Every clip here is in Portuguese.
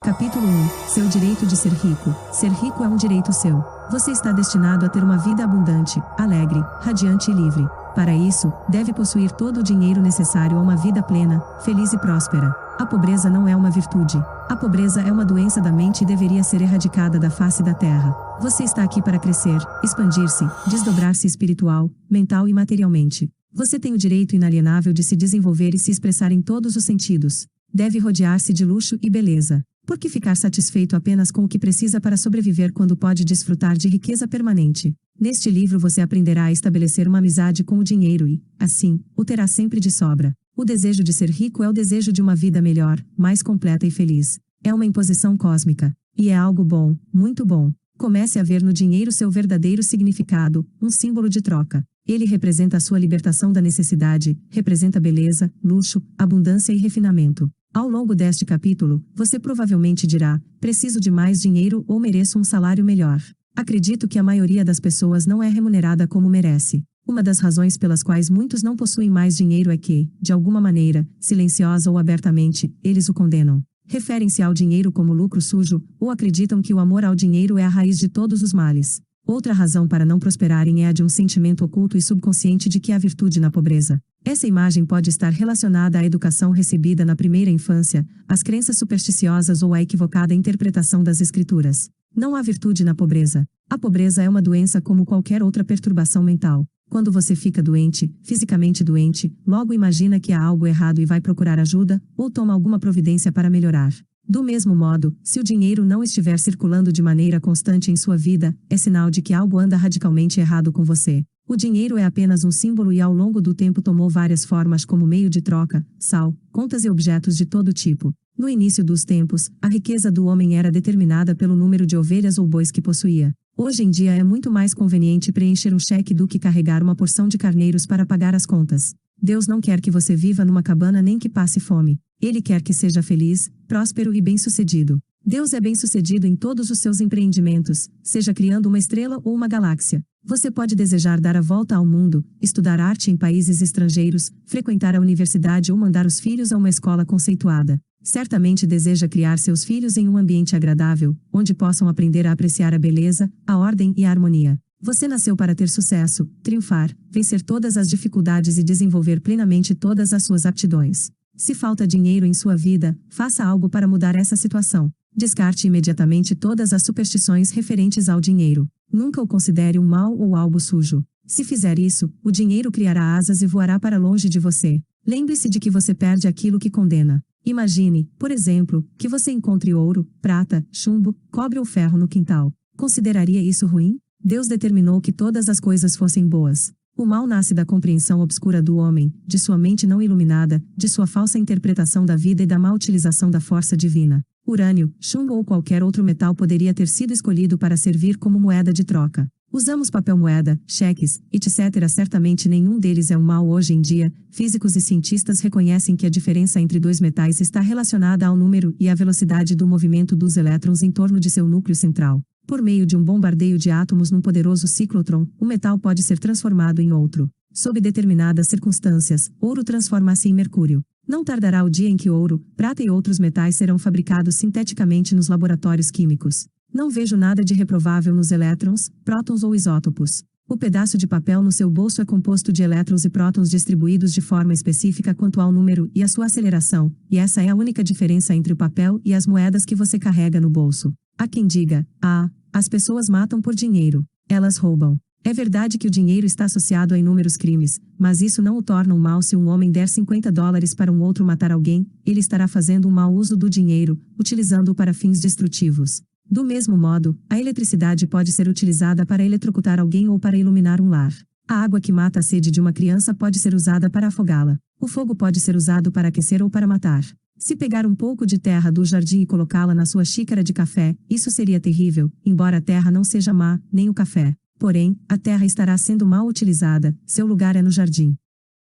Capítulo 1. Seu direito de ser rico. Ser rico é um direito seu. Você está destinado a ter uma vida abundante, alegre, radiante e livre. Para isso, deve possuir todo o dinheiro necessário a uma vida plena, feliz e próspera. A pobreza não é uma virtude. A pobreza é uma doença da mente e deveria ser erradicada da face da terra. Você está aqui para crescer, expandir-se, desdobrar-se espiritual, mental e materialmente. Você tem o direito inalienável de se desenvolver e se expressar em todos os sentidos. Deve rodear-se de luxo e beleza. Por que ficar satisfeito apenas com o que precisa para sobreviver quando pode desfrutar de riqueza permanente? Neste livro você aprenderá a estabelecer uma amizade com o dinheiro e, assim, o terá sempre de sobra. O desejo de ser rico é o desejo de uma vida melhor, mais completa e feliz. É uma imposição cósmica. E é algo bom, muito bom. Comece a ver no dinheiro seu verdadeiro significado, um símbolo de troca. Ele representa a sua libertação da necessidade, representa beleza, luxo, abundância e refinamento. Ao longo deste capítulo, você provavelmente dirá: preciso de mais dinheiro ou mereço um salário melhor. Acredito que a maioria das pessoas não é remunerada como merece. Uma das razões pelas quais muitos não possuem mais dinheiro é que, de alguma maneira, silenciosa ou abertamente, eles o condenam. Referem-se ao dinheiro como lucro sujo, ou acreditam que o amor ao dinheiro é a raiz de todos os males. Outra razão para não prosperarem é a de um sentimento oculto e subconsciente de que há virtude na pobreza. Essa imagem pode estar relacionada à educação recebida na primeira infância, às crenças supersticiosas ou à equivocada interpretação das escrituras. Não há virtude na pobreza. A pobreza é uma doença como qualquer outra perturbação mental. Quando você fica doente, fisicamente doente, logo imagina que há algo errado e vai procurar ajuda, ou toma alguma providência para melhorar. Do mesmo modo, se o dinheiro não estiver circulando de maneira constante em sua vida, é sinal de que algo anda radicalmente errado com você. O dinheiro é apenas um símbolo e ao longo do tempo tomou várias formas como meio de troca, sal, contas e objetos de todo tipo. No início dos tempos, a riqueza do homem era determinada pelo número de ovelhas ou bois que possuía. Hoje em dia é muito mais conveniente preencher um cheque do que carregar uma porção de carneiros para pagar as contas. Deus não quer que você viva numa cabana nem que passe fome. Ele quer que seja feliz, próspero e bem-sucedido. Deus é bem-sucedido em todos os seus empreendimentos, seja criando uma estrela ou uma galáxia. Você pode desejar dar a volta ao mundo, estudar arte em países estrangeiros, frequentar a universidade ou mandar os filhos a uma escola conceituada. Certamente deseja criar seus filhos em um ambiente agradável, onde possam aprender a apreciar a beleza, a ordem e a harmonia. Você nasceu para ter sucesso, triunfar, vencer todas as dificuldades e desenvolver plenamente todas as suas aptidões. Se falta dinheiro em sua vida, faça algo para mudar essa situação. Descarte imediatamente todas as superstições referentes ao dinheiro. Nunca o considere um mal ou algo sujo. Se fizer isso, o dinheiro criará asas e voará para longe de você. Lembre-se de que você perde aquilo que condena. Imagine, por exemplo, que você encontre ouro, prata, chumbo, cobre ou ferro no quintal. Consideraria isso ruim? Deus determinou que todas as coisas fossem boas. O mal nasce da compreensão obscura do homem, de sua mente não iluminada, de sua falsa interpretação da vida e da má utilização da força divina. Urânio, chumbo ou qualquer outro metal poderia ter sido escolhido para servir como moeda de troca. Usamos papel moeda, cheques, etc. Certamente nenhum deles é um mal hoje em dia. Físicos e cientistas reconhecem que a diferença entre dois metais está relacionada ao número e à velocidade do movimento dos elétrons em torno de seu núcleo central. Por meio de um bombardeio de átomos num poderoso ciclotron, o metal pode ser transformado em outro. Sob determinadas circunstâncias, ouro transforma-se em mercúrio. Não tardará o dia em que ouro, prata e outros metais serão fabricados sinteticamente nos laboratórios químicos. Não vejo nada de reprovável nos elétrons, prótons ou isótopos. O pedaço de papel no seu bolso é composto de elétrons e prótons distribuídos de forma específica quanto ao número e à sua aceleração, e essa é a única diferença entre o papel e as moedas que você carrega no bolso. Há quem diga: as pessoas matam por dinheiro. Elas roubam. É verdade que o dinheiro está associado a inúmeros crimes, mas isso não o torna um mal. Se um homem der $50 para um outro matar alguém, ele estará fazendo um mau uso do dinheiro, utilizando-o para fins destrutivos. Do mesmo modo, a eletricidade pode ser utilizada para eletrocutar alguém ou para iluminar um lar. A água que mata a sede de uma criança pode ser usada para afogá-la. O fogo pode ser usado para aquecer ou para matar. Se pegar um pouco de terra do jardim e colocá-la na sua xícara de café, isso seria terrível, embora a terra não seja má, nem o café. Porém, a terra estará sendo mal utilizada, seu lugar é no jardim.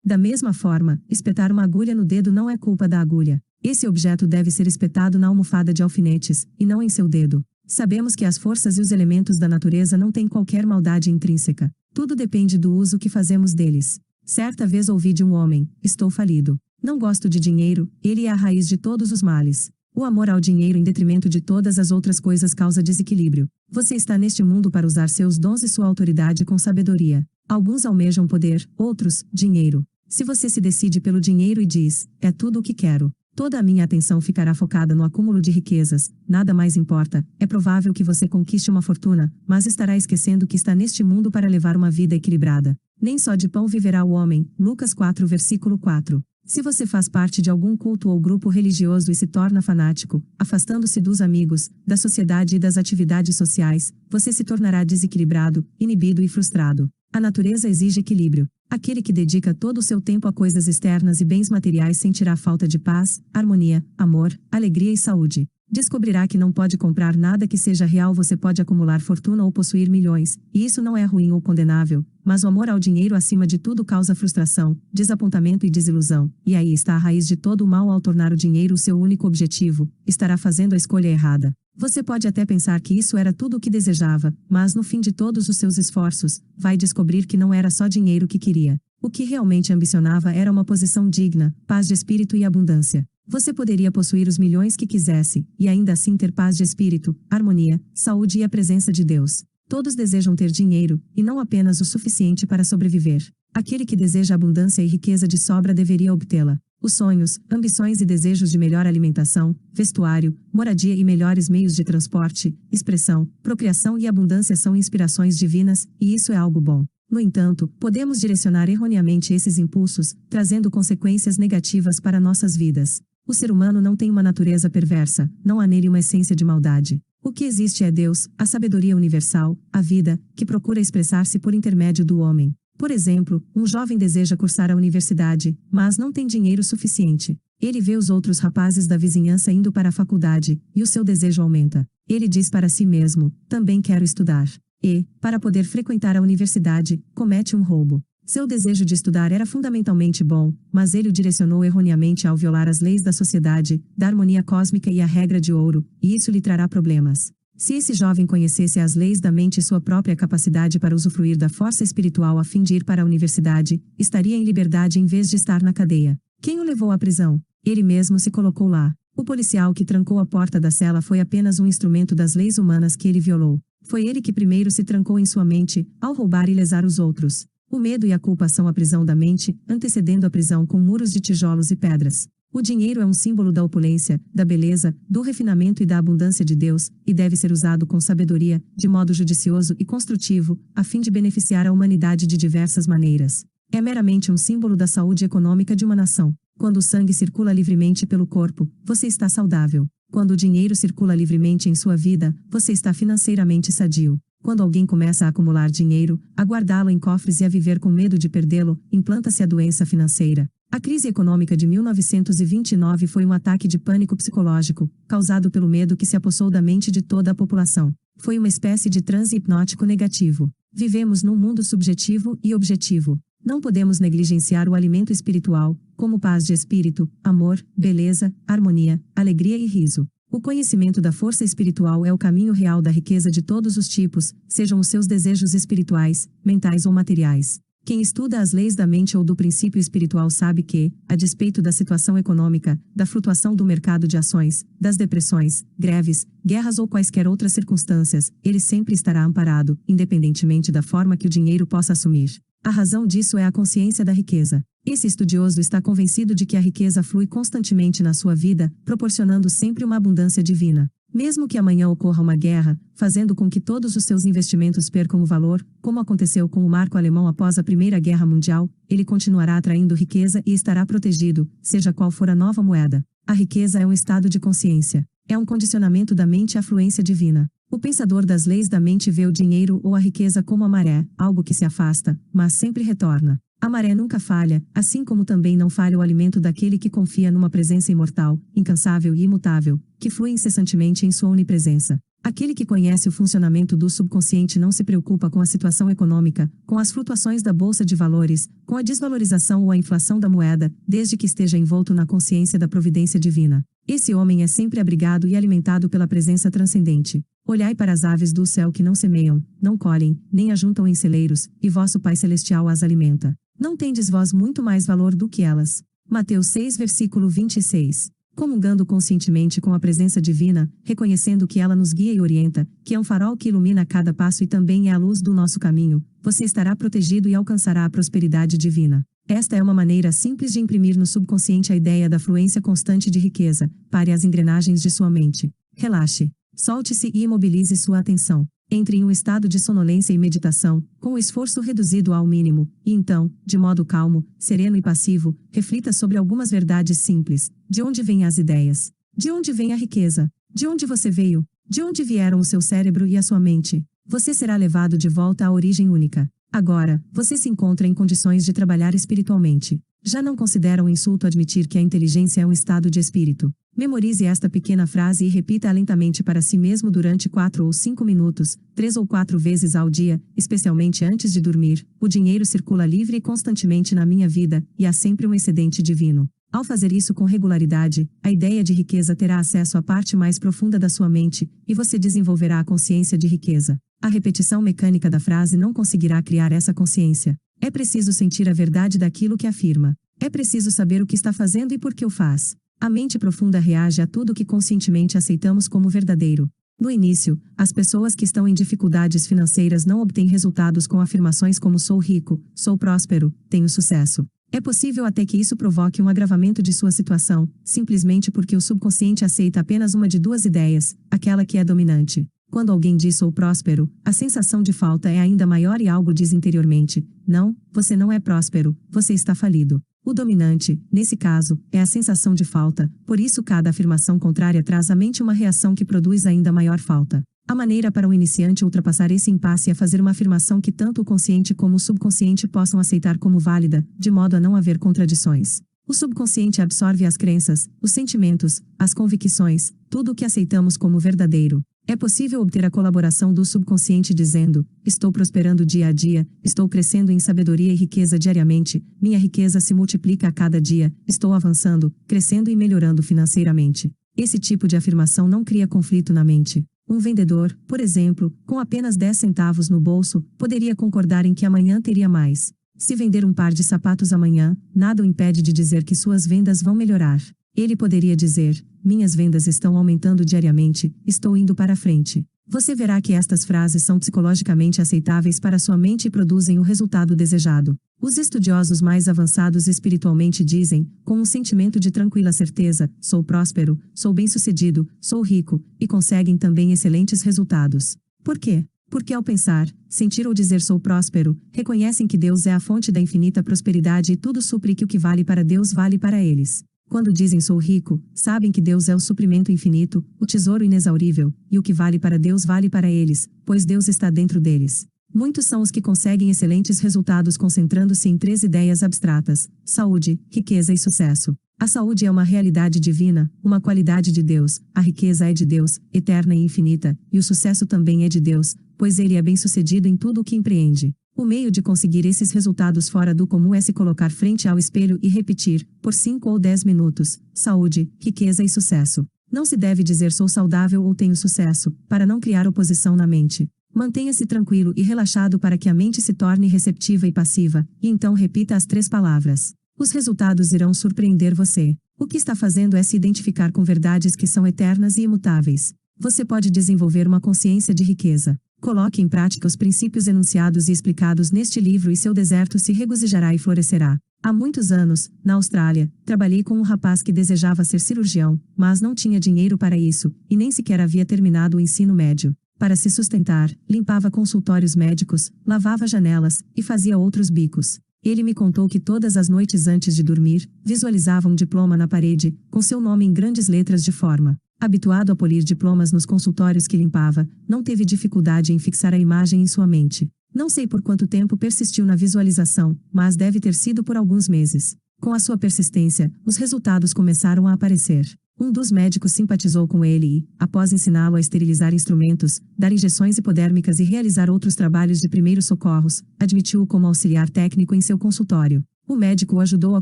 Da mesma forma, espetar uma agulha no dedo não é culpa da agulha. Esse objeto deve ser espetado na almofada de alfinetes, e não em seu dedo. Sabemos que as forças e os elementos da natureza não têm qualquer maldade intrínseca. Tudo depende do uso que fazemos deles. Certa vez ouvi de um homem: estou falido. Não gosto de dinheiro, ele é a raiz de todos os males. O amor ao dinheiro em detrimento de todas as outras coisas causa desequilíbrio. Você está neste mundo para usar seus dons e sua autoridade com sabedoria. Alguns almejam poder, outros, dinheiro. Se você se decide pelo dinheiro e diz, é tudo o que quero, toda a minha atenção ficará focada no acúmulo de riquezas, nada mais importa, é provável que você conquiste uma fortuna, mas estará esquecendo que está neste mundo para levar uma vida equilibrada. Nem só de pão viverá o homem, Lucas 4 versículo 4. Se você faz parte de algum culto ou grupo religioso e se torna fanático, afastando-se dos amigos, da sociedade e das atividades sociais, você se tornará desequilibrado, inibido e frustrado. A natureza exige equilíbrio. Aquele que dedica todo o seu tempo a coisas externas e bens materiais sentirá falta de paz, harmonia, amor, alegria e saúde. Descobrirá que não pode comprar nada que seja real. Você pode acumular fortuna ou possuir milhões, e isso não é ruim ou condenável, mas o amor ao dinheiro acima de tudo causa frustração, desapontamento e desilusão, e aí está a raiz de todo o mal. Ao tornar o dinheiro o seu único objetivo, estará fazendo a escolha errada. Você pode até pensar que isso era tudo o que desejava, mas no fim de todos os seus esforços, vai descobrir que não era só dinheiro que queria. O que realmente ambicionava era uma posição digna, paz de espírito e abundância. Você poderia possuir os milhões que quisesse, e ainda assim ter paz de espírito, harmonia, saúde e a presença de Deus. Todos desejam ter dinheiro, e não apenas o suficiente para sobreviver. Aquele que deseja abundância e riqueza de sobra deveria obtê-la. Os sonhos, ambições e desejos de melhor alimentação, vestuário, moradia e melhores meios de transporte, expressão, procriação e abundância são inspirações divinas, e isso é algo bom. No entanto, podemos direcionar erroneamente esses impulsos, trazendo consequências negativas para nossas vidas. O ser humano não tem uma natureza perversa, não há nele uma essência de maldade. O que existe é Deus, a sabedoria universal, a vida, que procura expressar-se por intermédio do homem. Por exemplo, um jovem deseja cursar a universidade, mas não tem dinheiro suficiente. Ele vê os outros rapazes da vizinhança indo para a faculdade, e o seu desejo aumenta. Ele diz para si mesmo, também quero estudar. E, para poder frequentar a universidade, comete um roubo. Seu desejo de estudar era fundamentalmente bom, mas ele o direcionou erroneamente ao violar as leis da sociedade, da harmonia cósmica e a regra de ouro, e isso lhe trará problemas. Se esse jovem conhecesse as leis da mente e sua própria capacidade para usufruir da força espiritual a fim de ir para a universidade, estaria em liberdade em vez de estar na cadeia. Quem o levou à prisão? Ele mesmo se colocou lá. O policial que trancou a porta da cela foi apenas um instrumento das leis humanas que ele violou. Foi ele que primeiro se trancou em sua mente, ao roubar e lesar os outros. O medo e a culpa são a prisão da mente, antecedendo a prisão com muros de tijolos e pedras. O dinheiro é um símbolo da opulência, da beleza, do refinamento e da abundância de Deus, e deve ser usado com sabedoria, de modo judicioso e construtivo, a fim de beneficiar a humanidade de diversas maneiras. É meramente um símbolo da saúde econômica de uma nação. Quando o sangue circula livremente pelo corpo, você está saudável. Quando o dinheiro circula livremente em sua vida, você está financeiramente sadio. Quando alguém começa a acumular dinheiro, a guardá-lo em cofres e a viver com medo de perdê-lo, implanta-se a doença financeira. A crise econômica de 1929 foi um ataque de pânico psicológico, causado pelo medo que se apossou da mente de toda a população. Foi uma espécie de transe hipnótico negativo. Vivemos num mundo subjetivo e objetivo. Não podemos negligenciar o alimento espiritual, como paz de espírito, amor, beleza, harmonia, alegria e riso. O conhecimento da força espiritual é o caminho real da riqueza de todos os tipos, sejam os seus desejos espirituais, mentais ou materiais. Quem estuda as leis da mente ou do princípio espiritual sabe que, a despeito da situação econômica, da flutuação do mercado de ações, das depressões, greves, guerras ou quaisquer outras circunstâncias, ele sempre estará amparado, independentemente da forma que o dinheiro possa assumir. A razão disso é a consciência da riqueza. Esse estudioso está convencido de que a riqueza flui constantemente na sua vida, proporcionando sempre uma abundância divina. Mesmo que amanhã ocorra uma guerra, fazendo com que todos os seus investimentos percam o valor, como aconteceu com o marco alemão após a Primeira Guerra Mundial, ele continuará atraindo riqueza e estará protegido, seja qual for a nova moeda. A riqueza é um estado de consciência. É um condicionamento da mente à fluência divina. O pensador das leis da mente vê o dinheiro ou a riqueza como a maré, algo que se afasta, mas sempre retorna. A maré nunca falha, assim como também não falha o alimento daquele que confia numa presença imortal, incansável e imutável, que flui incessantemente em sua onipresença. Aquele que conhece o funcionamento do subconsciente não se preocupa com a situação econômica, com as flutuações da bolsa de valores, com a desvalorização ou a inflação da moeda, desde que esteja envolto na consciência da providência divina. Esse homem é sempre abrigado e alimentado pela presença transcendente. Olhai para as aves do céu que não semeiam, não colhem, nem ajuntam em celeiros, e vosso Pai Celestial as alimenta. Não tendes vós muito mais valor do que elas? Mateus 6 versículo 26. Comungando conscientemente com a presença divina, reconhecendo que ela nos guia e orienta, que é um farol que ilumina cada passo e também é a luz do nosso caminho, você estará protegido e alcançará a prosperidade divina. Esta é uma maneira simples de imprimir no subconsciente a ideia da fluência constante de riqueza. Pare as engrenagens de sua mente. Relaxe. Solte-se e imobilize sua atenção. Entre em um estado de sonolência e meditação, com o esforço reduzido ao mínimo, e então, de modo calmo, sereno e passivo, reflita sobre algumas verdades simples. De onde vêm as ideias? De onde vem a riqueza? De onde você veio? De onde vieram o seu cérebro e a sua mente? Você será levado de volta à origem única. Agora, você se encontra em condições de trabalhar espiritualmente. Já não considera um insulto admitir que a inteligência é um estado de espírito. Memorize esta pequena frase e repita-a lentamente para si mesmo durante 4 ou 5 minutos, 3 ou 4 vezes ao dia, especialmente antes de dormir. O dinheiro circula livre e constantemente na minha vida, e há sempre um excedente divino. Ao fazer isso com regularidade, a ideia de riqueza terá acesso à parte mais profunda da sua mente, e você desenvolverá a consciência de riqueza. A repetição mecânica da frase não conseguirá criar essa consciência. É preciso sentir a verdade daquilo que afirma. É preciso saber o que está fazendo e por que o faz. A mente profunda reage a tudo que conscientemente aceitamos como verdadeiro. No início, as pessoas que estão em dificuldades financeiras não obtêm resultados com afirmações como sou rico, sou próspero, tenho sucesso. É possível até que isso provoque um agravamento de sua situação, simplesmente porque o subconsciente aceita apenas uma de duas ideias, aquela que é dominante. Quando alguém diz sou próspero, a sensação de falta é ainda maior e algo diz interiormente, não, você não é próspero, você está falido. O dominante, nesse caso, é a sensação de falta, por isso cada afirmação contrária traz à mente uma reação que produz ainda maior falta. A maneira para o iniciante ultrapassar esse impasse é fazer uma afirmação que tanto o consciente como o subconsciente possam aceitar como válida, de modo a não haver contradições. O subconsciente absorve as crenças, os sentimentos, as convicções, tudo o que aceitamos como verdadeiro. É possível obter a colaboração do subconsciente dizendo, estou prosperando dia a dia, estou crescendo em sabedoria e riqueza diariamente, minha riqueza se multiplica a cada dia, estou avançando, crescendo e melhorando financeiramente. Esse tipo de afirmação não cria conflito na mente. Um vendedor, por exemplo, com apenas 10 centavos no bolso, poderia concordar em que amanhã teria mais. Se vender um par de sapatos amanhã, nada o impede de dizer que suas vendas vão melhorar. Ele poderia dizer, minhas vendas estão aumentando diariamente, estou indo para frente. Você verá que estas frases são psicologicamente aceitáveis para sua mente e produzem o resultado desejado. Os estudiosos mais avançados espiritualmente dizem, com um sentimento de tranquila certeza, sou próspero, sou bem-sucedido, sou rico, e conseguem também excelentes resultados. Por quê? Porque ao pensar, sentir ou dizer sou próspero, reconhecem que Deus é a fonte da infinita prosperidade e tudo supre que o que vale para Deus vale para eles. Quando dizem sou rico, sabem que Deus é o suprimento infinito, o tesouro inexaurível, e o que vale para Deus vale para eles, pois Deus está dentro deles. Muitos são os que conseguem excelentes resultados concentrando-se em 3 ideias abstratas: saúde, riqueza e sucesso. A saúde é uma realidade divina, uma qualidade de Deus, a riqueza é de Deus, eterna e infinita, e o sucesso também é de Deus, pois ele é bem-sucedido em tudo o que empreende. O meio de conseguir esses resultados fora do comum é se colocar frente ao espelho e repetir, por 5 ou 10 minutos, saúde, riqueza e sucesso. Não se deve dizer sou saudável ou tenho sucesso, para não criar oposição na mente. Mantenha-se tranquilo e relaxado para que a mente se torne receptiva e passiva, e então repita as 3 palavras. Os resultados irão surpreender você. O que está fazendo é se identificar com verdades que são eternas e imutáveis. Você pode desenvolver uma consciência de riqueza. Coloque em prática os princípios enunciados e explicados neste livro e seu deserto se regozijará e florescerá. Há muitos anos, na Austrália, trabalhei com um rapaz que desejava ser cirurgião, mas não tinha dinheiro para isso, e nem sequer havia terminado o ensino médio. Para se sustentar, limpava consultórios médicos, lavava janelas, e fazia outros bicos. Ele me contou que todas as noites antes de dormir, visualizava um diploma na parede, com seu nome em grandes letras de forma. Habituado a polir diplomas nos consultórios que limpava, não teve dificuldade em fixar a imagem em sua mente. Não sei por quanto tempo persistiu na visualização, mas deve ter sido por alguns meses. Com a sua persistência, os resultados começaram a aparecer. Um dos médicos simpatizou com ele e, após ensiná-lo a esterilizar instrumentos, dar injeções hipodérmicas e realizar outros trabalhos de primeiros socorros, admitiu-o como auxiliar técnico em seu consultório. O médico o ajudou a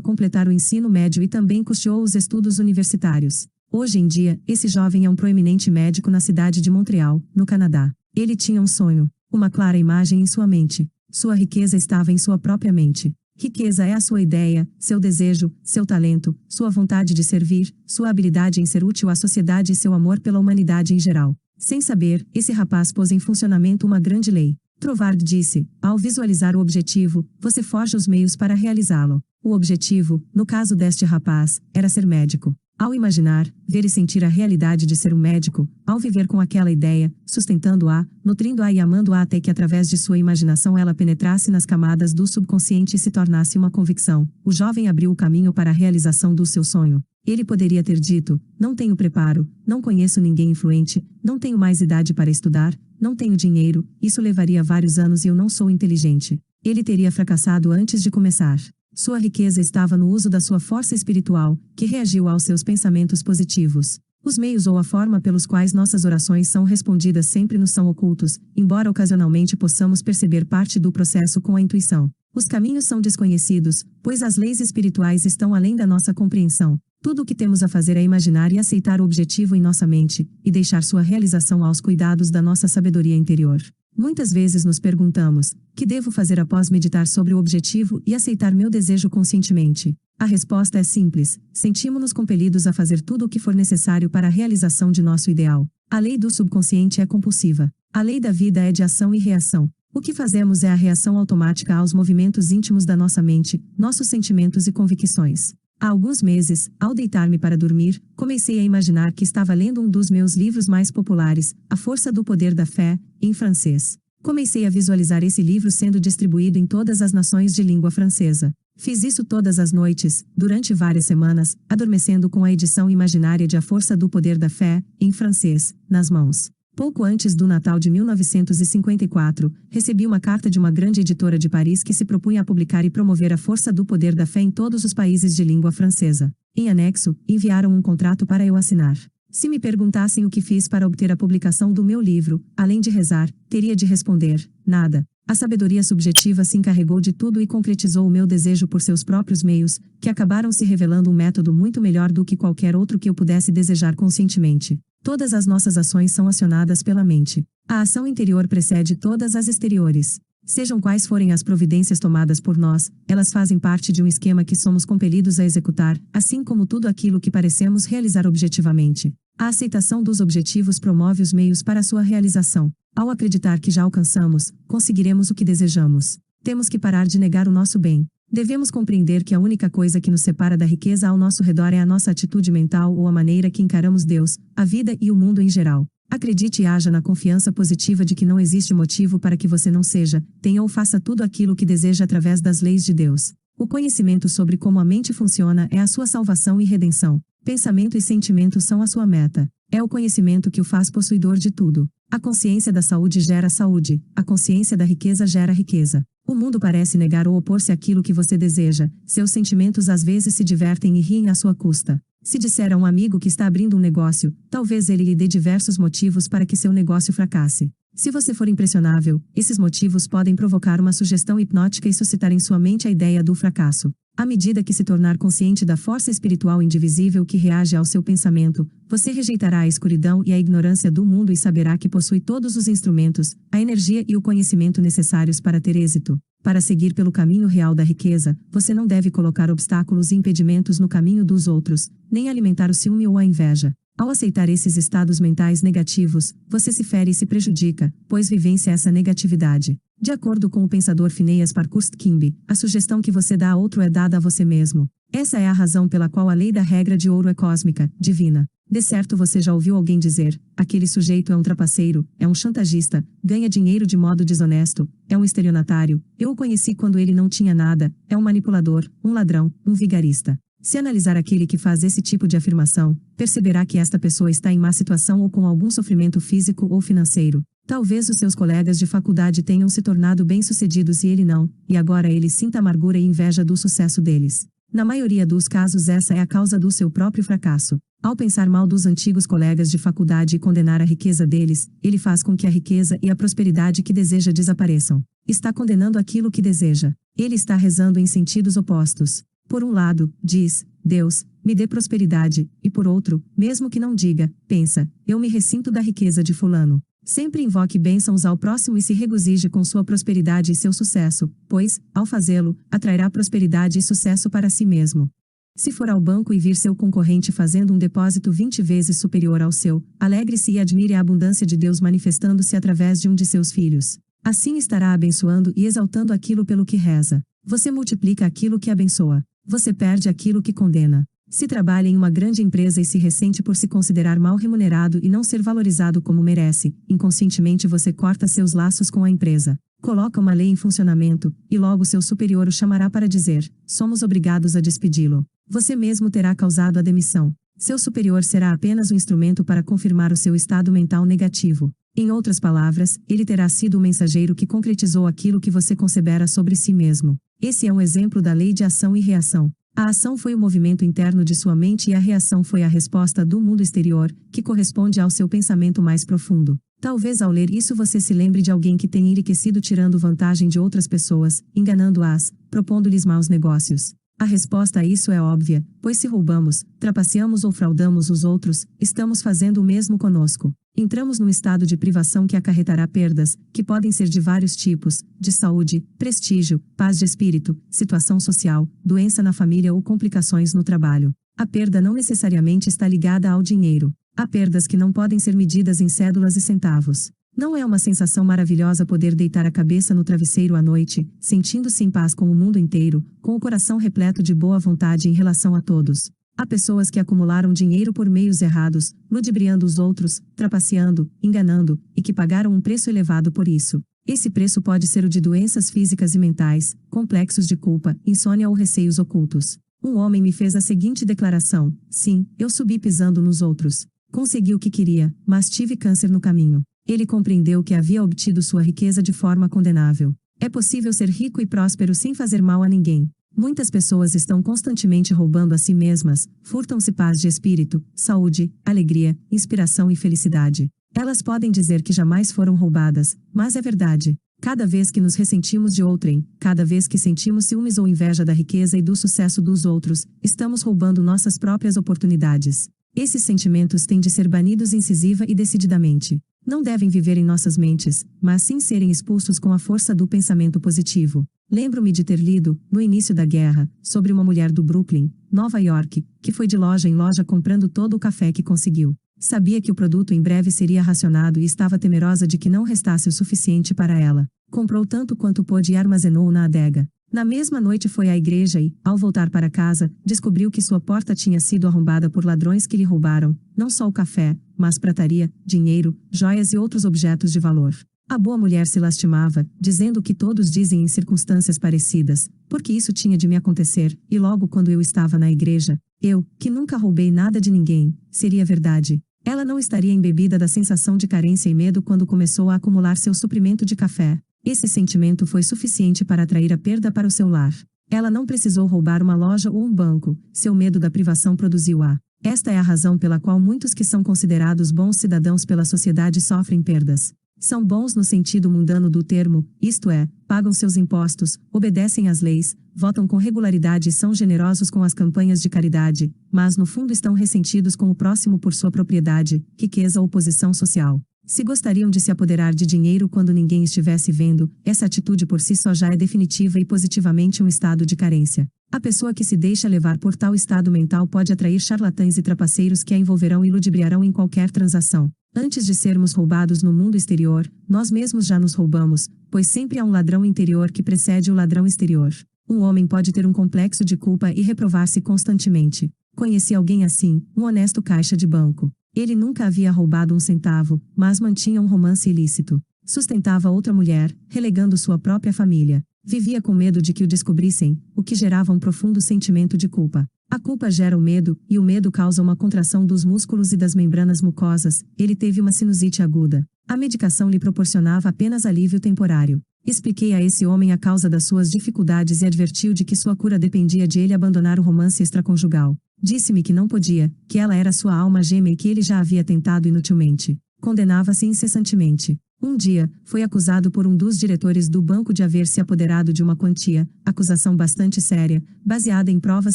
completar o ensino médio e também custeou os estudos universitários. Hoje em dia, esse jovem é um proeminente médico na cidade de Montreal, no Canadá. Ele tinha um sonho, uma clara imagem em sua mente. Sua riqueza estava em sua própria mente. Riqueza é a sua ideia, seu desejo, seu talento, sua vontade de servir, sua habilidade em ser útil à sociedade e seu amor pela humanidade em geral. Sem saber, esse rapaz pôs em funcionamento uma grande lei. Trovard disse: ao visualizar o objetivo, você forja os meios para realizá-lo. O objetivo, no caso deste rapaz, era ser médico. Ao imaginar, ver e sentir a realidade de ser um médico, ao viver com aquela ideia, sustentando-a, nutrindo-a e amando-a até que através de sua imaginação ela penetrasse nas camadas do subconsciente e se tornasse uma convicção, o jovem abriu o caminho para a realização do seu sonho. Ele poderia ter dito: não tenho preparo, não conheço ninguém influente, não tenho mais idade para estudar, não tenho dinheiro, isso levaria vários anos e eu não sou inteligente. Ele teria fracassado antes de começar. Sua riqueza estava no uso da sua força espiritual, que reagiu aos seus pensamentos positivos. Os meios ou a forma pelos quais nossas orações são respondidas sempre nos são ocultos, embora ocasionalmente possamos perceber parte do processo com a intuição. Os caminhos são desconhecidos, pois as leis espirituais estão além da nossa compreensão. Tudo o que temos a fazer é imaginar e aceitar o objetivo em nossa mente, e deixar sua realização aos cuidados da nossa sabedoria interior. Muitas vezes nos perguntamos: que devo fazer após meditar sobre o objetivo e aceitar meu desejo conscientemente? A resposta é simples: sentimos-nos compelidos a fazer tudo o que for necessário para a realização de nosso ideal. A lei do subconsciente é compulsiva. A lei da vida é de ação e reação. O que fazemos é a reação automática aos movimentos íntimos da nossa mente, nossos sentimentos e convicções. Há alguns meses, ao deitar-me para dormir, comecei a imaginar que estava lendo um dos meus livros mais populares, A Força do Poder da Fé, em francês. Comecei a visualizar esse livro sendo distribuído em todas as nações de língua francesa. Fiz isso todas as noites, durante várias semanas, adormecendo com a edição imaginária de A Força do Poder da Fé, em francês, nas mãos. Pouco antes do Natal de 1954, recebi uma carta de uma grande editora de Paris que se propunha a publicar e promover a força do poder da fé em todos os países de língua francesa. Em anexo, enviaram um contrato para eu assinar. Se me perguntassem o que fiz para obter a publicação do meu livro, além de rezar, teria de responder: nada. A sabedoria subjetiva se encarregou de tudo e concretizou o meu desejo por seus próprios meios, que acabaram se revelando um método muito melhor do que qualquer outro que eu pudesse desejar conscientemente. Todas as nossas ações são acionadas pela mente. A ação interior precede todas as exteriores. Sejam quais forem as providências tomadas por nós, elas fazem parte de um esquema que somos compelidos a executar, assim como tudo aquilo que parecemos realizar objetivamente. A aceitação dos objetivos promove os meios para sua realização. Ao acreditar que já alcançamos, conseguiremos o que desejamos. Temos que parar de negar o nosso bem. Devemos compreender que a única coisa que nos separa da riqueza ao nosso redor é a nossa atitude mental ou a maneira que encaramos Deus, a vida e o mundo em geral. Acredite e haja na confiança positiva de que não existe motivo para que você não seja, tenha ou faça tudo aquilo que deseja através das leis de Deus. O conhecimento sobre como a mente funciona é a sua salvação e redenção. Pensamento e sentimento são a sua meta. É o conhecimento que o faz possuidor de tudo. A consciência da saúde gera saúde, a consciência da riqueza gera riqueza. O mundo parece negar ou opor-se àquilo que você deseja, seus sentimentos às vezes se divertem e riem à sua custa. Se disser a um amigo que está abrindo um negócio, talvez ele lhe dê diversos motivos para que seu negócio fracasse. Se você for impressionável, esses motivos podem provocar uma sugestão hipnótica e suscitar em sua mente a ideia do fracasso. À medida que se tornar consciente da força espiritual indivisível que reage ao seu pensamento, você rejeitará a escuridão e a ignorância do mundo e saberá que possui todos os instrumentos, a energia e o conhecimento necessários para ter êxito. Para seguir pelo caminho real da riqueza, você não deve colocar obstáculos e impedimentos no caminho dos outros, nem alimentar o ciúme ou a inveja. Ao aceitar esses estados mentais negativos, você se fere e se prejudica, pois vivencia essa negatividade. De acordo com o pensador Phineas Parkhurst Kimby, a sugestão que você dá a outro é dada a você mesmo. Essa é a razão pela qual a lei da regra de ouro é cósmica, divina. De certo você já ouviu alguém dizer: aquele sujeito é um trapaceiro, é um chantagista, ganha dinheiro de modo desonesto, é um estelionatário, eu o conheci quando ele não tinha nada, é um manipulador, um ladrão, um vigarista. Se analisar aquele que faz esse tipo de afirmação, perceberá que esta pessoa está em má situação ou com algum sofrimento físico ou financeiro. Talvez os seus colegas de faculdade tenham se tornado bem-sucedidos e ele não, e agora ele sinta amargura e inveja do sucesso deles. Na maioria dos casos essa é a causa do seu próprio fracasso. Ao pensar mal dos antigos colegas de faculdade e condenar a riqueza deles, ele faz com que a riqueza e a prosperidade que deseja desapareçam. Está condenando aquilo que deseja. Ele está rezando em sentidos opostos. Por um lado, diz: Deus, me dê prosperidade, e por outro, mesmo que não diga, pensa: eu me ressinto da riqueza de fulano. Sempre invoque bênçãos ao próximo e se regozije com sua prosperidade e seu sucesso, pois, ao fazê-lo, atrairá prosperidade e sucesso para si mesmo. Se for ao banco e vir seu concorrente fazendo um depósito 20 vezes superior ao seu, alegre-se e admire a abundância de Deus manifestando-se através de um de seus filhos. Assim estará abençoando e exaltando aquilo pelo que reza. Você multiplica aquilo que abençoa. Você perde aquilo que condena. Se trabalha em uma grande empresa e se ressente por se considerar mal remunerado e não ser valorizado como merece, inconscientemente você corta seus laços com a empresa. Coloca uma lei em funcionamento, e logo seu superior o chamará para dizer: somos obrigados a despedi-lo. Você mesmo terá causado a demissão. Seu superior será apenas um instrumento para confirmar o seu estado mental negativo. Em outras palavras, ele terá sido o mensageiro que concretizou aquilo que você concebera sobre si mesmo. Esse é um exemplo da lei de ação e reação. A ação foi o movimento interno de sua mente e a reação foi a resposta do mundo exterior, que corresponde ao seu pensamento mais profundo. Talvez ao ler isso você se lembre de alguém que tenha enriquecido tirando vantagem de outras pessoas, enganando-as, propondo-lhes maus negócios. A resposta a isso é óbvia, pois se roubamos, trapaceamos ou fraudamos os outros, estamos fazendo o mesmo conosco. Entramos num estado de privação que acarretará perdas, que podem ser de vários tipos, de saúde, prestígio, paz de espírito, situação social, doença na família ou complicações no trabalho. A perda não necessariamente está ligada ao dinheiro. Há perdas que não podem ser medidas em cédulas e centavos. Não é uma sensação maravilhosa poder deitar a cabeça no travesseiro à noite, sentindo-se em paz com o mundo inteiro, com o coração repleto de boa vontade em relação a todos. Há pessoas que acumularam dinheiro por meios errados, ludibriando os outros, trapaceando, enganando, e que pagaram um preço elevado por isso. Esse preço pode ser o de doenças físicas e mentais, complexos de culpa, insônia ou receios ocultos. Um homem me fez a seguinte declaração: sim, eu subi pisando nos outros. Consegui o que queria, mas tive câncer no caminho. Ele compreendeu que havia obtido sua riqueza de forma condenável. É possível ser rico e próspero sem fazer mal a ninguém. Muitas pessoas estão constantemente roubando a si mesmas, furtam-se paz de espírito, saúde, alegria, inspiração e felicidade. Elas podem dizer que jamais foram roubadas, mas é verdade. Cada vez que nos ressentimos de outrem, cada vez que sentimos ciúmes ou inveja da riqueza e do sucesso dos outros, estamos roubando nossas próprias oportunidades. Esses sentimentos têm de ser banidos incisiva e decididamente. Não devem viver em nossas mentes, mas sim serem expulsos com a força do pensamento positivo. Lembro-me de ter lido, no início da guerra, sobre uma mulher do Brooklyn, Nova York, que foi de loja em loja comprando todo o café que conseguiu. Sabia que o produto em breve seria racionado e estava temerosa de que não restasse o suficiente para ela. Comprou tanto quanto pôde e armazenou na adega. Na mesma noite foi à igreja e, ao voltar para casa, descobriu que sua porta tinha sido arrombada por ladrões que lhe roubaram, não só o café, mas prataria, dinheiro, joias e outros objetos de valor. A boa mulher se lastimava, dizendo o que todos dizem em circunstâncias parecidas, porque isso tinha de me acontecer, e logo quando eu estava na igreja, eu, que nunca roubei nada de ninguém, seria verdade. Ela não estaria embebida da sensação de carência e medo quando começou a acumular seu suprimento de café. Esse sentimento foi suficiente para atrair a perda para o seu lar. Ela não precisou roubar uma loja ou um banco, seu medo da privação produziu-a. Esta é a razão pela qual muitos que são considerados bons cidadãos pela sociedade sofrem perdas. São bons no sentido mundano do termo, isto é, pagam seus impostos, obedecem às leis, votam com regularidade e são generosos com as campanhas de caridade, mas no fundo estão ressentidos com o próximo por sua propriedade, riqueza ou posição social. Se gostariam de se apoderar de dinheiro quando ninguém estivesse vendo, essa atitude por si só já é definitiva e positivamente um estado de carência. A pessoa que se deixa levar por tal estado mental pode atrair charlatães e trapaceiros que a envolverão e ludibriarão em qualquer transação. Antes de sermos roubados no mundo exterior, nós mesmos já nos roubamos, pois sempre há um ladrão interior que precede o ladrão exterior. Um homem pode ter um complexo de culpa e reprovar-se constantemente. Conheci alguém assim, um honesto caixa de banco. Ele nunca havia roubado um centavo, mas mantinha um romance ilícito. Sustentava outra mulher, relegando sua própria família. Vivia com medo de que o descobrissem, o que gerava um profundo sentimento de culpa. A culpa gera o medo, e o medo causa uma contração dos músculos e das membranas mucosas. Ele teve uma sinusite aguda. A medicação lhe proporcionava apenas alívio temporário. Expliquei a esse homem a causa das suas dificuldades e advertiu de que sua cura dependia de ele abandonar o romance extraconjugal. Disse-me que não podia, que ela era sua alma gêmea e que ele já havia tentado inutilmente. Condenava-se incessantemente. Um dia, foi acusado por um dos diretores do banco de haver se apoderado de uma quantia, acusação bastante séria, baseada em provas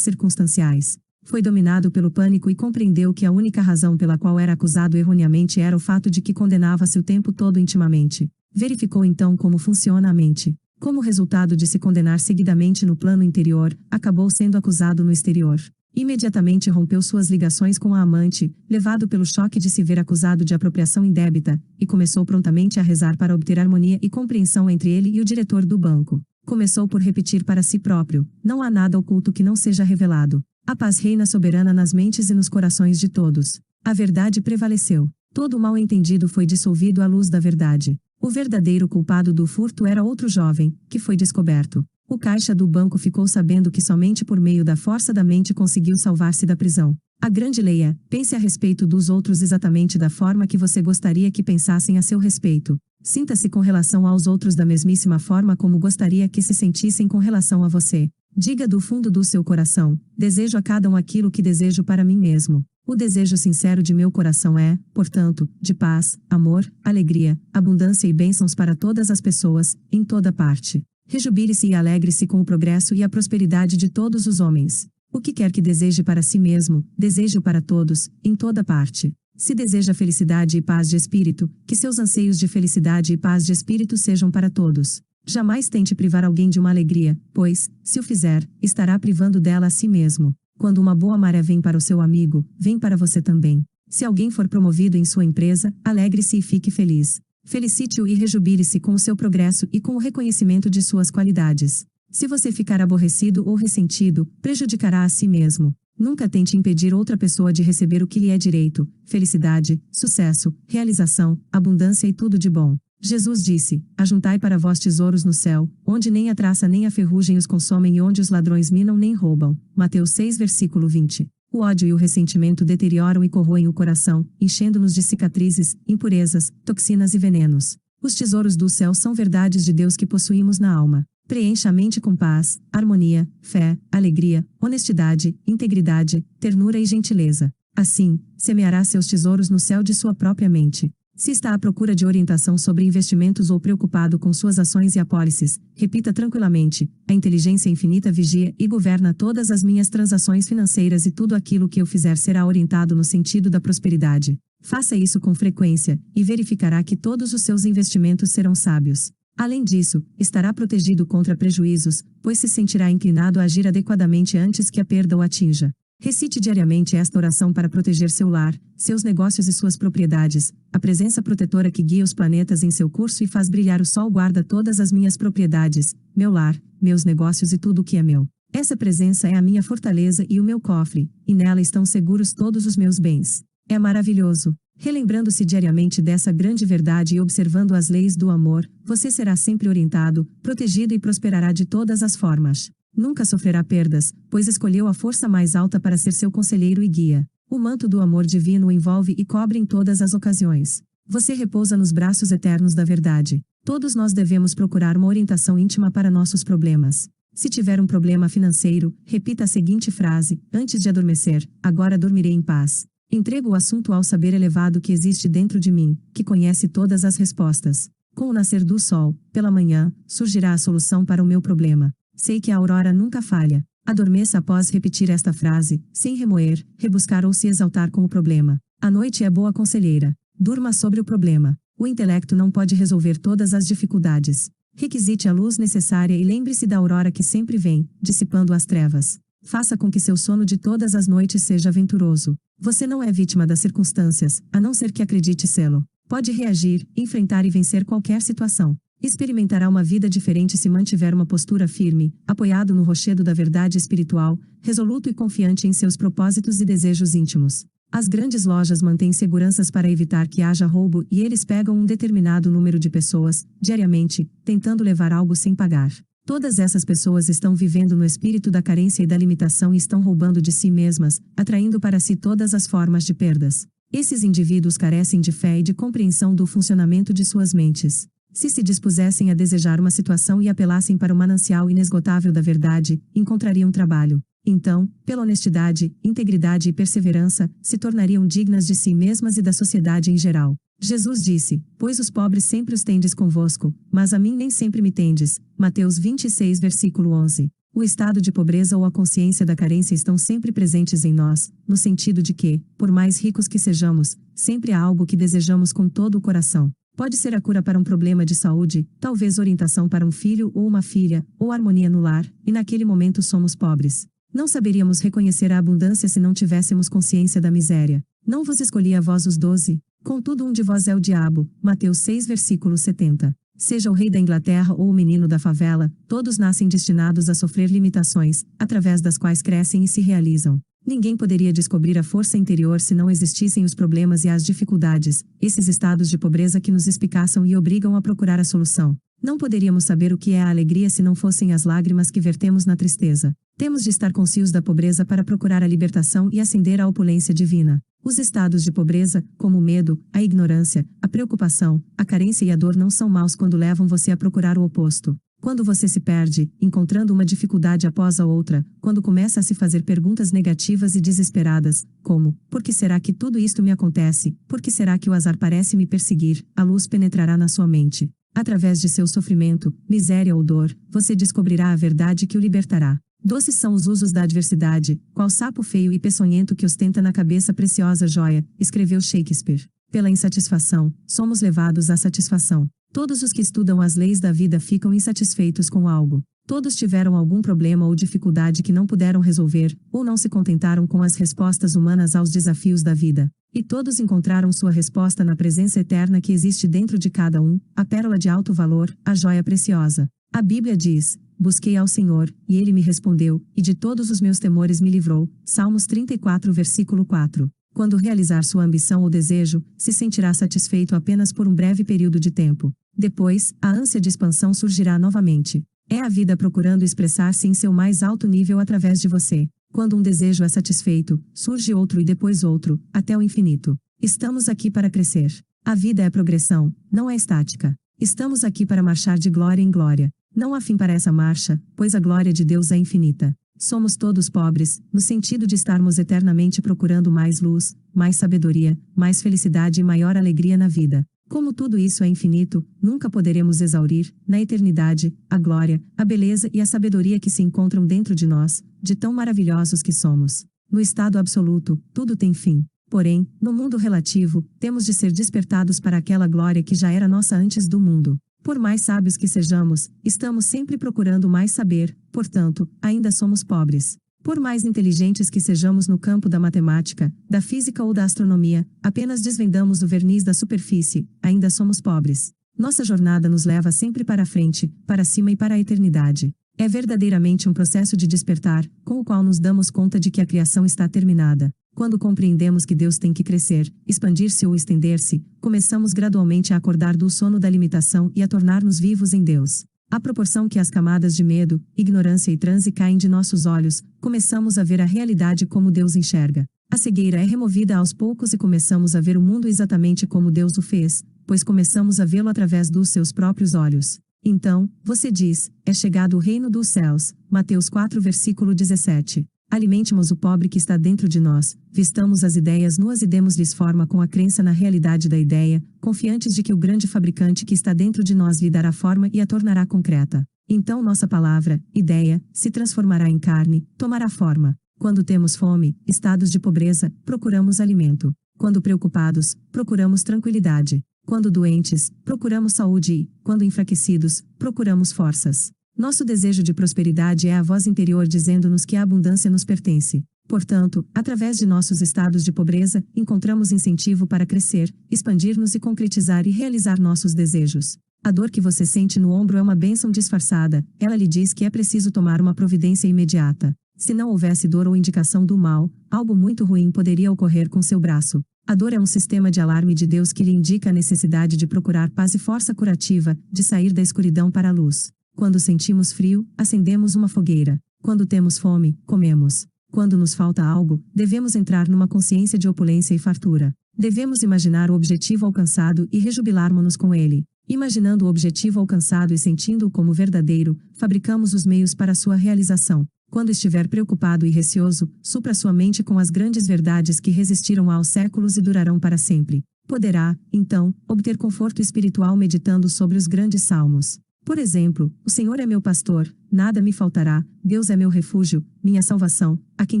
circunstanciais. Foi dominado pelo pânico e compreendeu que a única razão pela qual era acusado erroneamente era o fato de que condenava-se o tempo todo intimamente. Verificou então como funciona a mente. Como resultado de se condenar seguidamente no plano interior, acabou sendo acusado no exterior. Imediatamente rompeu suas ligações com a amante, levado pelo choque de se ver acusado de apropriação indébita, e começou prontamente a rezar para obter harmonia e compreensão entre ele e o diretor do banco. Começou por repetir para si próprio: não há nada oculto que não seja revelado. A paz reina soberana nas mentes e nos corações de todos. A verdade prevaleceu. Todo o mal-entendido foi dissolvido à luz da verdade. O verdadeiro culpado do furto era outro jovem, que foi descoberto. O caixa do banco ficou sabendo que somente por meio da força da mente conseguiu salvar-se da prisão. A grande lei é: pense a respeito dos outros exatamente da forma que você gostaria que pensassem a seu respeito. Sinta-se com relação aos outros da mesmíssima forma como gostaria que se sentissem com relação a você. Diga do fundo do seu coração: desejo a cada um aquilo que desejo para mim mesmo. O desejo sincero de meu coração é, portanto, de paz, amor, alegria, abundância e bênçãos para todas as pessoas, em toda parte. Rejubile-se e alegre-se com o progresso e a prosperidade de todos os homens. O que quer que deseje para si mesmo, deseje-o para todos, em toda parte. Se deseja felicidade e paz de espírito, que seus anseios de felicidade e paz de espírito sejam para todos. Jamais tente privar alguém de uma alegria, pois, se o fizer, estará privando dela a si mesmo. Quando uma boa maré vem para o seu amigo, vem para você também. Se alguém for promovido em sua empresa, alegre-se e fique feliz. Felicite-o e rejubile-se com o seu progresso e com o reconhecimento de suas qualidades. Se você ficar aborrecido ou ressentido, prejudicará a si mesmo. Nunca tente impedir outra pessoa de receber o que lhe é direito: felicidade, sucesso, realização, abundância e tudo de bom. Jesus disse: ajuntai para vós tesouros no céu, onde nem a traça nem a ferrugem os consomem e onde os ladrões minam nem roubam. Mateus 6 versículo 20. O ódio e o ressentimento deterioram e corroem o coração, enchendo-nos de cicatrizes, impurezas, toxinas e venenos. Os tesouros do céu são verdades de Deus que possuímos na alma. Preencha a mente com paz, harmonia, fé, alegria, honestidade, integridade, ternura e gentileza. Assim, semeará seus tesouros no céu de sua própria mente. Se está à procura de orientação sobre investimentos ou preocupado com suas ações e apólices, repita tranquilamente: a inteligência infinita vigia e governa todas as minhas transações financeiras e tudo aquilo que eu fizer será orientado no sentido da prosperidade. Faça isso com frequência, e verificará que todos os seus investimentos serão sábios. Além disso, estará protegido contra prejuízos, pois se sentirá inclinado a agir adequadamente antes que a perda o atinja. Recite diariamente esta oração para proteger seu lar, seus negócios e suas propriedades. A presença protetora que guia os planetas em seu curso e faz brilhar o sol guarda todas as minhas propriedades, meu lar, meus negócios e tudo o que é meu. Essa presença é a minha fortaleza e o meu cofre, e nela estão seguros todos os meus bens. É maravilhoso. Relembrando-se diariamente dessa grande verdade e observando as leis do amor, você será sempre orientado, protegido e prosperará de todas as formas. Nunca sofrerá perdas, pois escolheu a força mais alta para ser seu conselheiro e guia. O manto do amor divino o envolve e cobre em todas as ocasiões. Você repousa nos braços eternos da verdade. Todos nós devemos procurar uma orientação íntima para nossos problemas. Se tiver um problema financeiro, repita a seguinte frase, antes de adormecer: agora dormirei em paz. Entrego o assunto ao saber elevado que existe dentro de mim, que conhece todas as respostas. Com o nascer do sol, pela manhã, surgirá a solução para o meu problema. Sei que a aurora nunca falha. Adormeça após repetir esta frase, sem remoer, rebuscar ou se exaltar com o problema. A noite é boa conselheira. Durma sobre o problema. O intelecto não pode resolver todas as dificuldades. Requisite a luz necessária e lembre-se da aurora que sempre vem, dissipando as trevas. Faça com que seu sono de todas as noites seja venturoso. Você não é vítima das circunstâncias, a não ser que acredite sê-lo. Pode reagir, enfrentar e vencer qualquer situação. Experimentará uma vida diferente se mantiver uma postura firme, apoiado no rochedo da verdade espiritual, resoluto e confiante em seus propósitos e desejos íntimos. As grandes lojas mantêm seguranças para evitar que haja roubo e eles pegam um determinado número de pessoas, diariamente, tentando levar algo sem pagar. Todas essas pessoas estão vivendo no espírito da carência e da limitação e estão roubando de si mesmas, atraindo para si todas as formas de perdas. Esses indivíduos carecem de fé e de compreensão do funcionamento de suas mentes. Se dispusessem a desejar uma situação e apelassem para o manancial inesgotável da verdade, encontrariam trabalho. Então, pela honestidade, integridade e perseverança, se tornariam dignas de si mesmas e da sociedade em geral. Jesus disse: pois os pobres sempre os tendes convosco, mas a mim nem sempre me tendes. Mateus 26 versículo 11. O estado de pobreza ou a consciência da carência estão sempre presentes em nós, no sentido de que, por mais ricos que sejamos, sempre há algo que desejamos com todo o coração. Pode ser a cura para um problema de saúde, talvez orientação para um filho ou uma filha, ou harmonia no lar, e naquele momento somos pobres. Não saberíamos reconhecer a abundância se não tivéssemos consciência da miséria. Não vos escolhi a vós os 12, contudo um de vós é o diabo. Mateus 6 versículo 70. Seja o rei da Inglaterra ou o menino da favela, todos nascem destinados a sofrer limitações, através das quais crescem e se realizam. Ninguém poderia descobrir a força interior se não existissem os problemas e as dificuldades, esses estados de pobreza que nos espicaçam e obrigam a procurar a solução. Não poderíamos saber o que é a alegria se não fossem as lágrimas que vertemos na tristeza. Temos de estar conscientes da pobreza para procurar a libertação e ascender à opulência divina. Os estados de pobreza, como o medo, a ignorância, a preocupação, a carência e a dor não são maus quando levam você a procurar o oposto. Quando você se perde, encontrando uma dificuldade após a outra, quando começa a se fazer perguntas negativas e desesperadas, como, por que será que tudo isto me acontece? Por que será que o azar parece me perseguir? A luz penetrará na sua mente. Através de seu sofrimento, miséria ou dor, você descobrirá a verdade que o libertará. Doces são os usos da adversidade, qual sapo feio e peçonhento que ostenta na cabeça preciosa joia, escreveu Shakespeare. Pela insatisfação, somos levados à satisfação. Todos os que estudam as leis da vida ficam insatisfeitos com algo. Todos tiveram algum problema ou dificuldade que não puderam resolver, ou não se contentaram com as respostas humanas aos desafios da vida. E todos encontraram sua resposta na presença eterna que existe dentro de cada um, a pérola de alto valor, a joia preciosa. A Bíblia diz: busquei ao Senhor, e Ele me respondeu, e de todos os meus temores me livrou. Salmos 34 versículo 4. Quando realizar sua ambição ou desejo, se sentirá satisfeito apenas por um breve período de tempo. Depois, a ânsia de expansão surgirá novamente. É a vida procurando expressar-se em seu mais alto nível através de você. Quando um desejo é satisfeito, surge outro e depois outro, até o infinito. Estamos aqui para crescer. A vida é progressão, não é estática. Estamos aqui para marchar de glória em glória. Não há fim para essa marcha, pois a glória de Deus é infinita. Somos todos pobres, no sentido de estarmos eternamente procurando mais luz, mais sabedoria, mais felicidade e maior alegria na vida. Como tudo isso é infinito, nunca poderemos exaurir, na eternidade, a glória, a beleza e a sabedoria que se encontram dentro de nós, de tão maravilhosos que somos. No estado absoluto, tudo tem fim. Porém, no mundo relativo, temos de ser despertados para aquela glória que já era nossa antes do mundo. Por mais sábios que sejamos, estamos sempre procurando mais saber, portanto, ainda somos pobres. Por mais inteligentes que sejamos no campo da matemática, da física ou da astronomia, apenas desvendamos o verniz da superfície, ainda somos pobres. Nossa jornada nos leva sempre para a frente, para cima e para a eternidade. É verdadeiramente um processo de despertar, com o qual nos damos conta de que a criação está terminada. Quando compreendemos que Deus tem que crescer, expandir-se ou estender-se, começamos gradualmente a acordar do sono da limitação e a tornar-nos vivos em Deus. À proporção que as camadas de medo, ignorância e transe caem de nossos olhos, começamos a ver a realidade como Deus enxerga. A cegueira é removida aos poucos e começamos a ver o mundo exatamente como Deus o fez, pois começamos a vê-lo através dos seus próprios olhos. Então, você diz, é chegado o reino dos céus, Mateus 4 versículo 17. Alimentemos o pobre que está dentro de nós, vistamos as ideias nuas e demos-lhes forma com a crença na realidade da ideia, confiantes de que o grande fabricante que está dentro de nós lhe dará forma e a tornará concreta. Então nossa palavra, ideia, se transformará em carne, tomará forma. Quando temos fome, estados de pobreza, procuramos alimento. Quando preocupados, procuramos tranquilidade. Quando doentes, procuramos saúde e, quando enfraquecidos, procuramos forças. Nosso desejo de prosperidade é a voz interior dizendo-nos que a abundância nos pertence. Portanto, através de nossos estados de pobreza, encontramos incentivo para crescer, expandir-nos e concretizar e realizar nossos desejos. A dor que você sente no ombro é uma bênção disfarçada, ela lhe diz que é preciso tomar uma providência imediata. Se não houvesse dor ou indicação do mal, algo muito ruim poderia ocorrer com seu braço. A dor é um sistema de alarme de Deus que lhe indica a necessidade de procurar paz e força curativa, de sair da escuridão para a luz. Quando sentimos frio, acendemos uma fogueira. Quando temos fome, comemos. Quando nos falta algo, devemos entrar numa consciência de opulência e fartura. Devemos imaginar o objetivo alcançado e rejubilarmos-nos com ele. Imaginando o objetivo alcançado e sentindo-o como verdadeiro, fabricamos os meios para sua realização. Quando estiver preocupado e receoso, supra sua mente com as grandes verdades que resistiram aos séculos e durarão para sempre. Poderá, então, obter conforto espiritual meditando sobre os grandes salmos. Por exemplo, o Senhor é meu pastor, nada me faltará, Deus é meu refúgio, minha salvação, a quem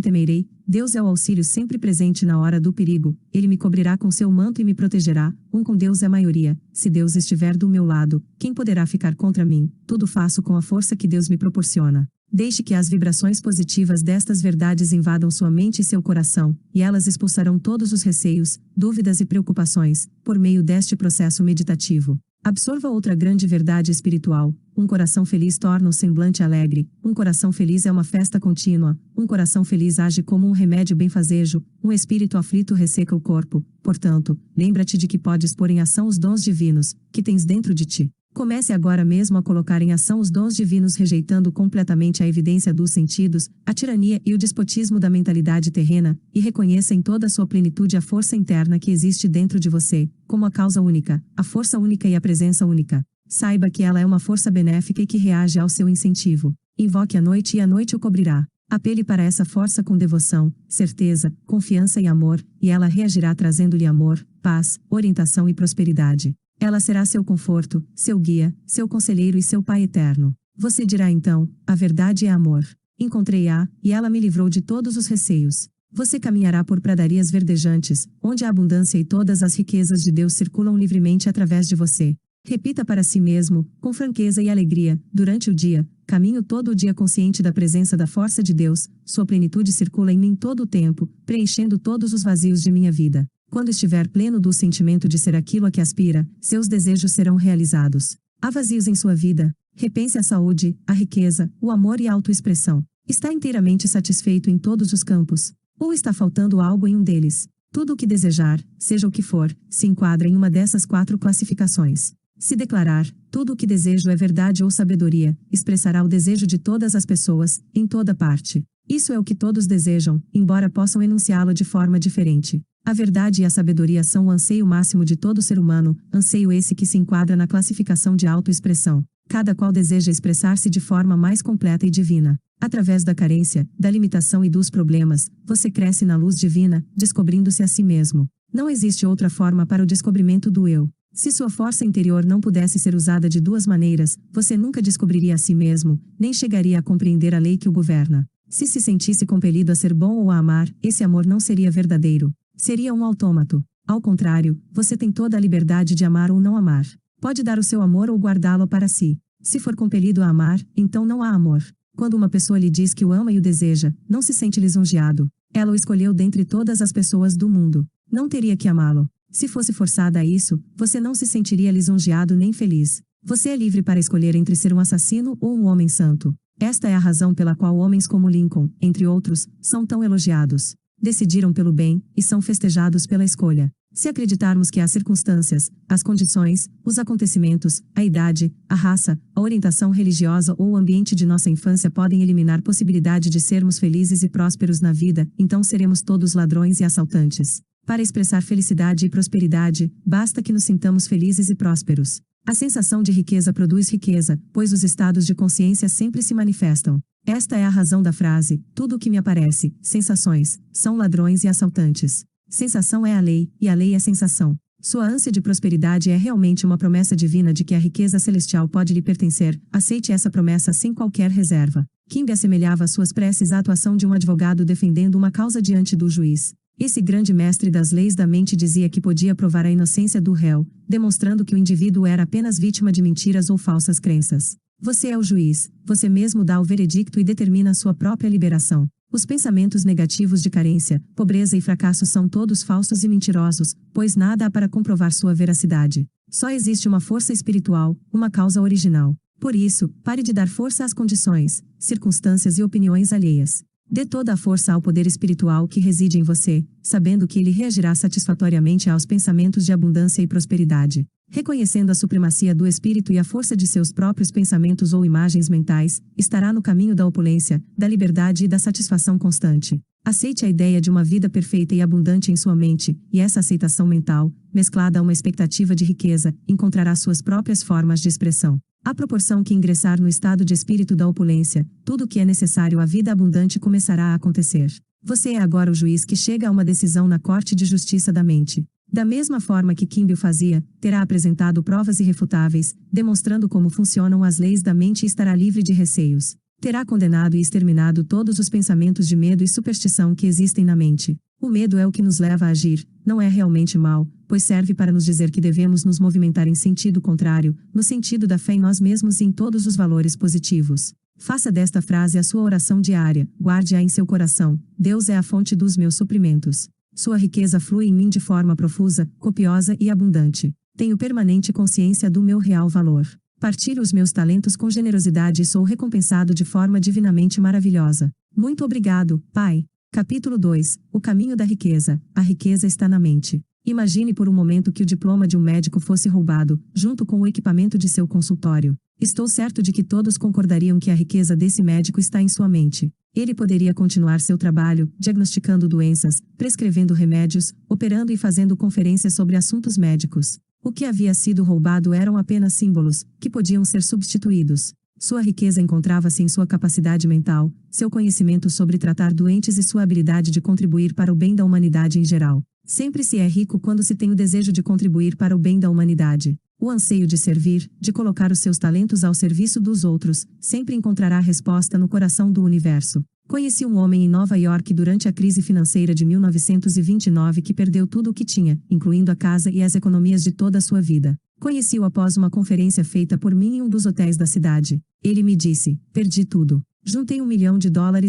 temerei, Deus é o auxílio sempre presente na hora do perigo, ele me cobrirá com seu manto e me protegerá, com Deus é maioria, se Deus estiver do meu lado, quem poderá ficar contra mim? Tudo faço com a força que Deus me proporciona. Deixe que as vibrações positivas destas verdades invadam sua mente e seu coração, e elas expulsarão todos os receios, dúvidas e preocupações, por meio deste processo meditativo. Absorva outra grande verdade espiritual: um coração feliz torna o semblante alegre, um coração feliz é uma festa contínua, um coração feliz age como um remédio benfazejo, um espírito aflito resseca o corpo. Portanto, lembra-te de que podes pôr em ação os dons divinos, que tens dentro de ti. Comece agora mesmo a colocar em ação os dons divinos, rejeitando completamente a evidência dos sentidos, a tirania e o despotismo da mentalidade terrena, e reconheça em toda a sua plenitude a força interna que existe dentro de você, como a causa única, a força única e a presença única. Saiba que ela é uma força benéfica e que reage ao seu incentivo. Invoque a noite e a noite o cobrirá. Apele para essa força com devoção, certeza, confiança e amor, e ela reagirá trazendo-lhe amor, paz, orientação e prosperidade. Ela será seu conforto, seu guia, seu conselheiro e seu Pai eterno. Você dirá então: a verdade é amor. Encontrei-a, e ela me livrou de todos os receios. Você caminhará por pradarias verdejantes, onde a abundância e todas as riquezas de Deus circulam livremente através de você. Repita para si mesmo, com franqueza e alegria, durante o dia: caminho todo o dia consciente da presença da força de Deus, sua plenitude circula em mim todo o tempo, preenchendo todos os vazios de minha vida. Quando estiver pleno do sentimento de ser aquilo a que aspira, seus desejos serão realizados. Há vazios em sua vida? Repense a saúde, a riqueza, o amor e a autoexpressão. Está inteiramente satisfeito em todos os campos? Ou está faltando algo em um deles? Tudo o que desejar, seja o que for, se enquadra em uma dessas 4 classificações. Se declarar: tudo o que desejo é verdade ou sabedoria, expressará o desejo de todas as pessoas, em toda parte. Isso é o que todos desejam, embora possam enunciá-lo de forma diferente. A verdade e a sabedoria são o anseio máximo de todo ser humano, anseio esse que se enquadra na classificação de autoexpressão. Cada qual deseja expressar-se de forma mais completa e divina. Através da carência, da limitação e dos problemas, você cresce na luz divina, descobrindo-se a si mesmo. Não existe outra forma para o descobrimento do eu. Se sua força interior não pudesse ser usada de 2 maneiras, você nunca descobriria a si mesmo, nem chegaria a compreender a lei que o governa. Se se sentisse compelido a ser bom ou a amar, esse amor não seria verdadeiro. Seria um autômato. Ao contrário, você tem toda a liberdade de amar ou não amar. Pode dar o seu amor ou guardá-lo para si. Se for compelido a amar, então não há amor. Quando uma pessoa lhe diz que o ama e o deseja, não se sente lisonjeado. Ela o escolheu dentre todas as pessoas do mundo. Não teria que amá-lo. Se fosse forçada a isso, você não se sentiria lisonjeado nem feliz. Você é livre para escolher entre ser um assassino ou um homem santo. Esta é a razão pela qual homens como Lincoln, entre outros, são tão elogiados. Decidiram pelo bem, e são festejados pela escolha. Se acreditarmos que as circunstâncias, as condições, os acontecimentos, a idade, a raça, a orientação religiosa ou o ambiente de nossa infância podem eliminar possibilidade de sermos felizes e prósperos na vida, então seremos todos ladrões e assaltantes. Para expressar felicidade e prosperidade, basta que nos sintamos felizes e prósperos. A sensação de riqueza produz riqueza, pois os estados de consciência sempre se manifestam. Esta é a razão da frase: tudo o que me aparece, sensações, são ladrões e assaltantes. Sensação é a lei, e a lei é sensação. Sua ânsia de prosperidade é realmente uma promessa divina de que a riqueza celestial pode lhe pertencer. Aceite essa promessa sem qualquer reserva. Kimbe assemelhava suas preces à atuação de um advogado defendendo uma causa diante do juiz. Esse grande mestre das leis da mente dizia que podia provar a inocência do réu, demonstrando que o indivíduo era apenas vítima de mentiras ou falsas crenças. Você é o juiz, você mesmo dá o veredicto e determina a sua própria liberação. Os pensamentos negativos de carência, pobreza e fracasso são todos falsos e mentirosos, pois nada há para comprovar sua veracidade. Só existe uma força espiritual, uma causa original. Por isso, pare de dar força às condições, circunstâncias e opiniões alheias. Dê toda a força ao poder espiritual que reside em você, sabendo que ele reagirá satisfatoriamente aos pensamentos de abundância e prosperidade. Reconhecendo a supremacia do espírito e a força de seus próprios pensamentos ou imagens mentais, estará no caminho da opulência, da liberdade e da satisfação constante. Aceite a ideia de uma vida perfeita e abundante em sua mente, e essa aceitação mental, mesclada a uma expectativa de riqueza, encontrará suas próprias formas de expressão. À proporção que ingressar no estado de espírito da opulência, tudo o que é necessário à vida abundante começará a acontecer. Você é agora o juiz que chega a uma decisão na Corte de Justiça da Mente. Da mesma forma que Kimball fazia, terá apresentado provas irrefutáveis, demonstrando como funcionam as leis da mente e estará livre de receios. Terá condenado e exterminado todos os pensamentos de medo e superstição que existem na mente. O medo é o que nos leva a agir, não é realmente mal, pois serve para nos dizer que devemos nos movimentar em sentido contrário, no sentido da fé em nós mesmos e em todos os valores positivos. Faça desta frase a sua oração diária, guarde-a em seu coração: Deus é a fonte dos meus suprimentos. Sua riqueza flui em mim de forma profusa, copiosa e abundante. Tenho permanente consciência do meu real valor. Partilho os meus talentos com generosidade e sou recompensado de forma divinamente maravilhosa. Muito obrigado, Pai. Capítulo 2. O caminho da riqueza. A riqueza está na mente. Imagine por um momento que o diploma de um médico fosse roubado, junto com o equipamento de seu consultório. Estou certo de que todos concordariam que a riqueza desse médico está em sua mente. Ele poderia continuar seu trabalho, diagnosticando doenças, prescrevendo remédios, operando e fazendo conferências sobre assuntos médicos. O que havia sido roubado eram apenas símbolos, que podiam ser substituídos. Sua riqueza encontrava-se em sua capacidade mental, seu conhecimento sobre tratar doentes e sua habilidade de contribuir para o bem da humanidade em geral. Sempre se é rico quando se tem o desejo de contribuir para o bem da humanidade. O anseio de servir, de colocar os seus talentos ao serviço dos outros, sempre encontrará resposta no coração do universo. Conheci um homem em Nova York durante a crise financeira de 1929 que perdeu tudo o que tinha, incluindo a casa e as economias de toda a sua vida. Conheci-o após uma conferência feita por mim em um dos hotéis da cidade. Ele me disse: perdi tudo. Juntei $1 milhão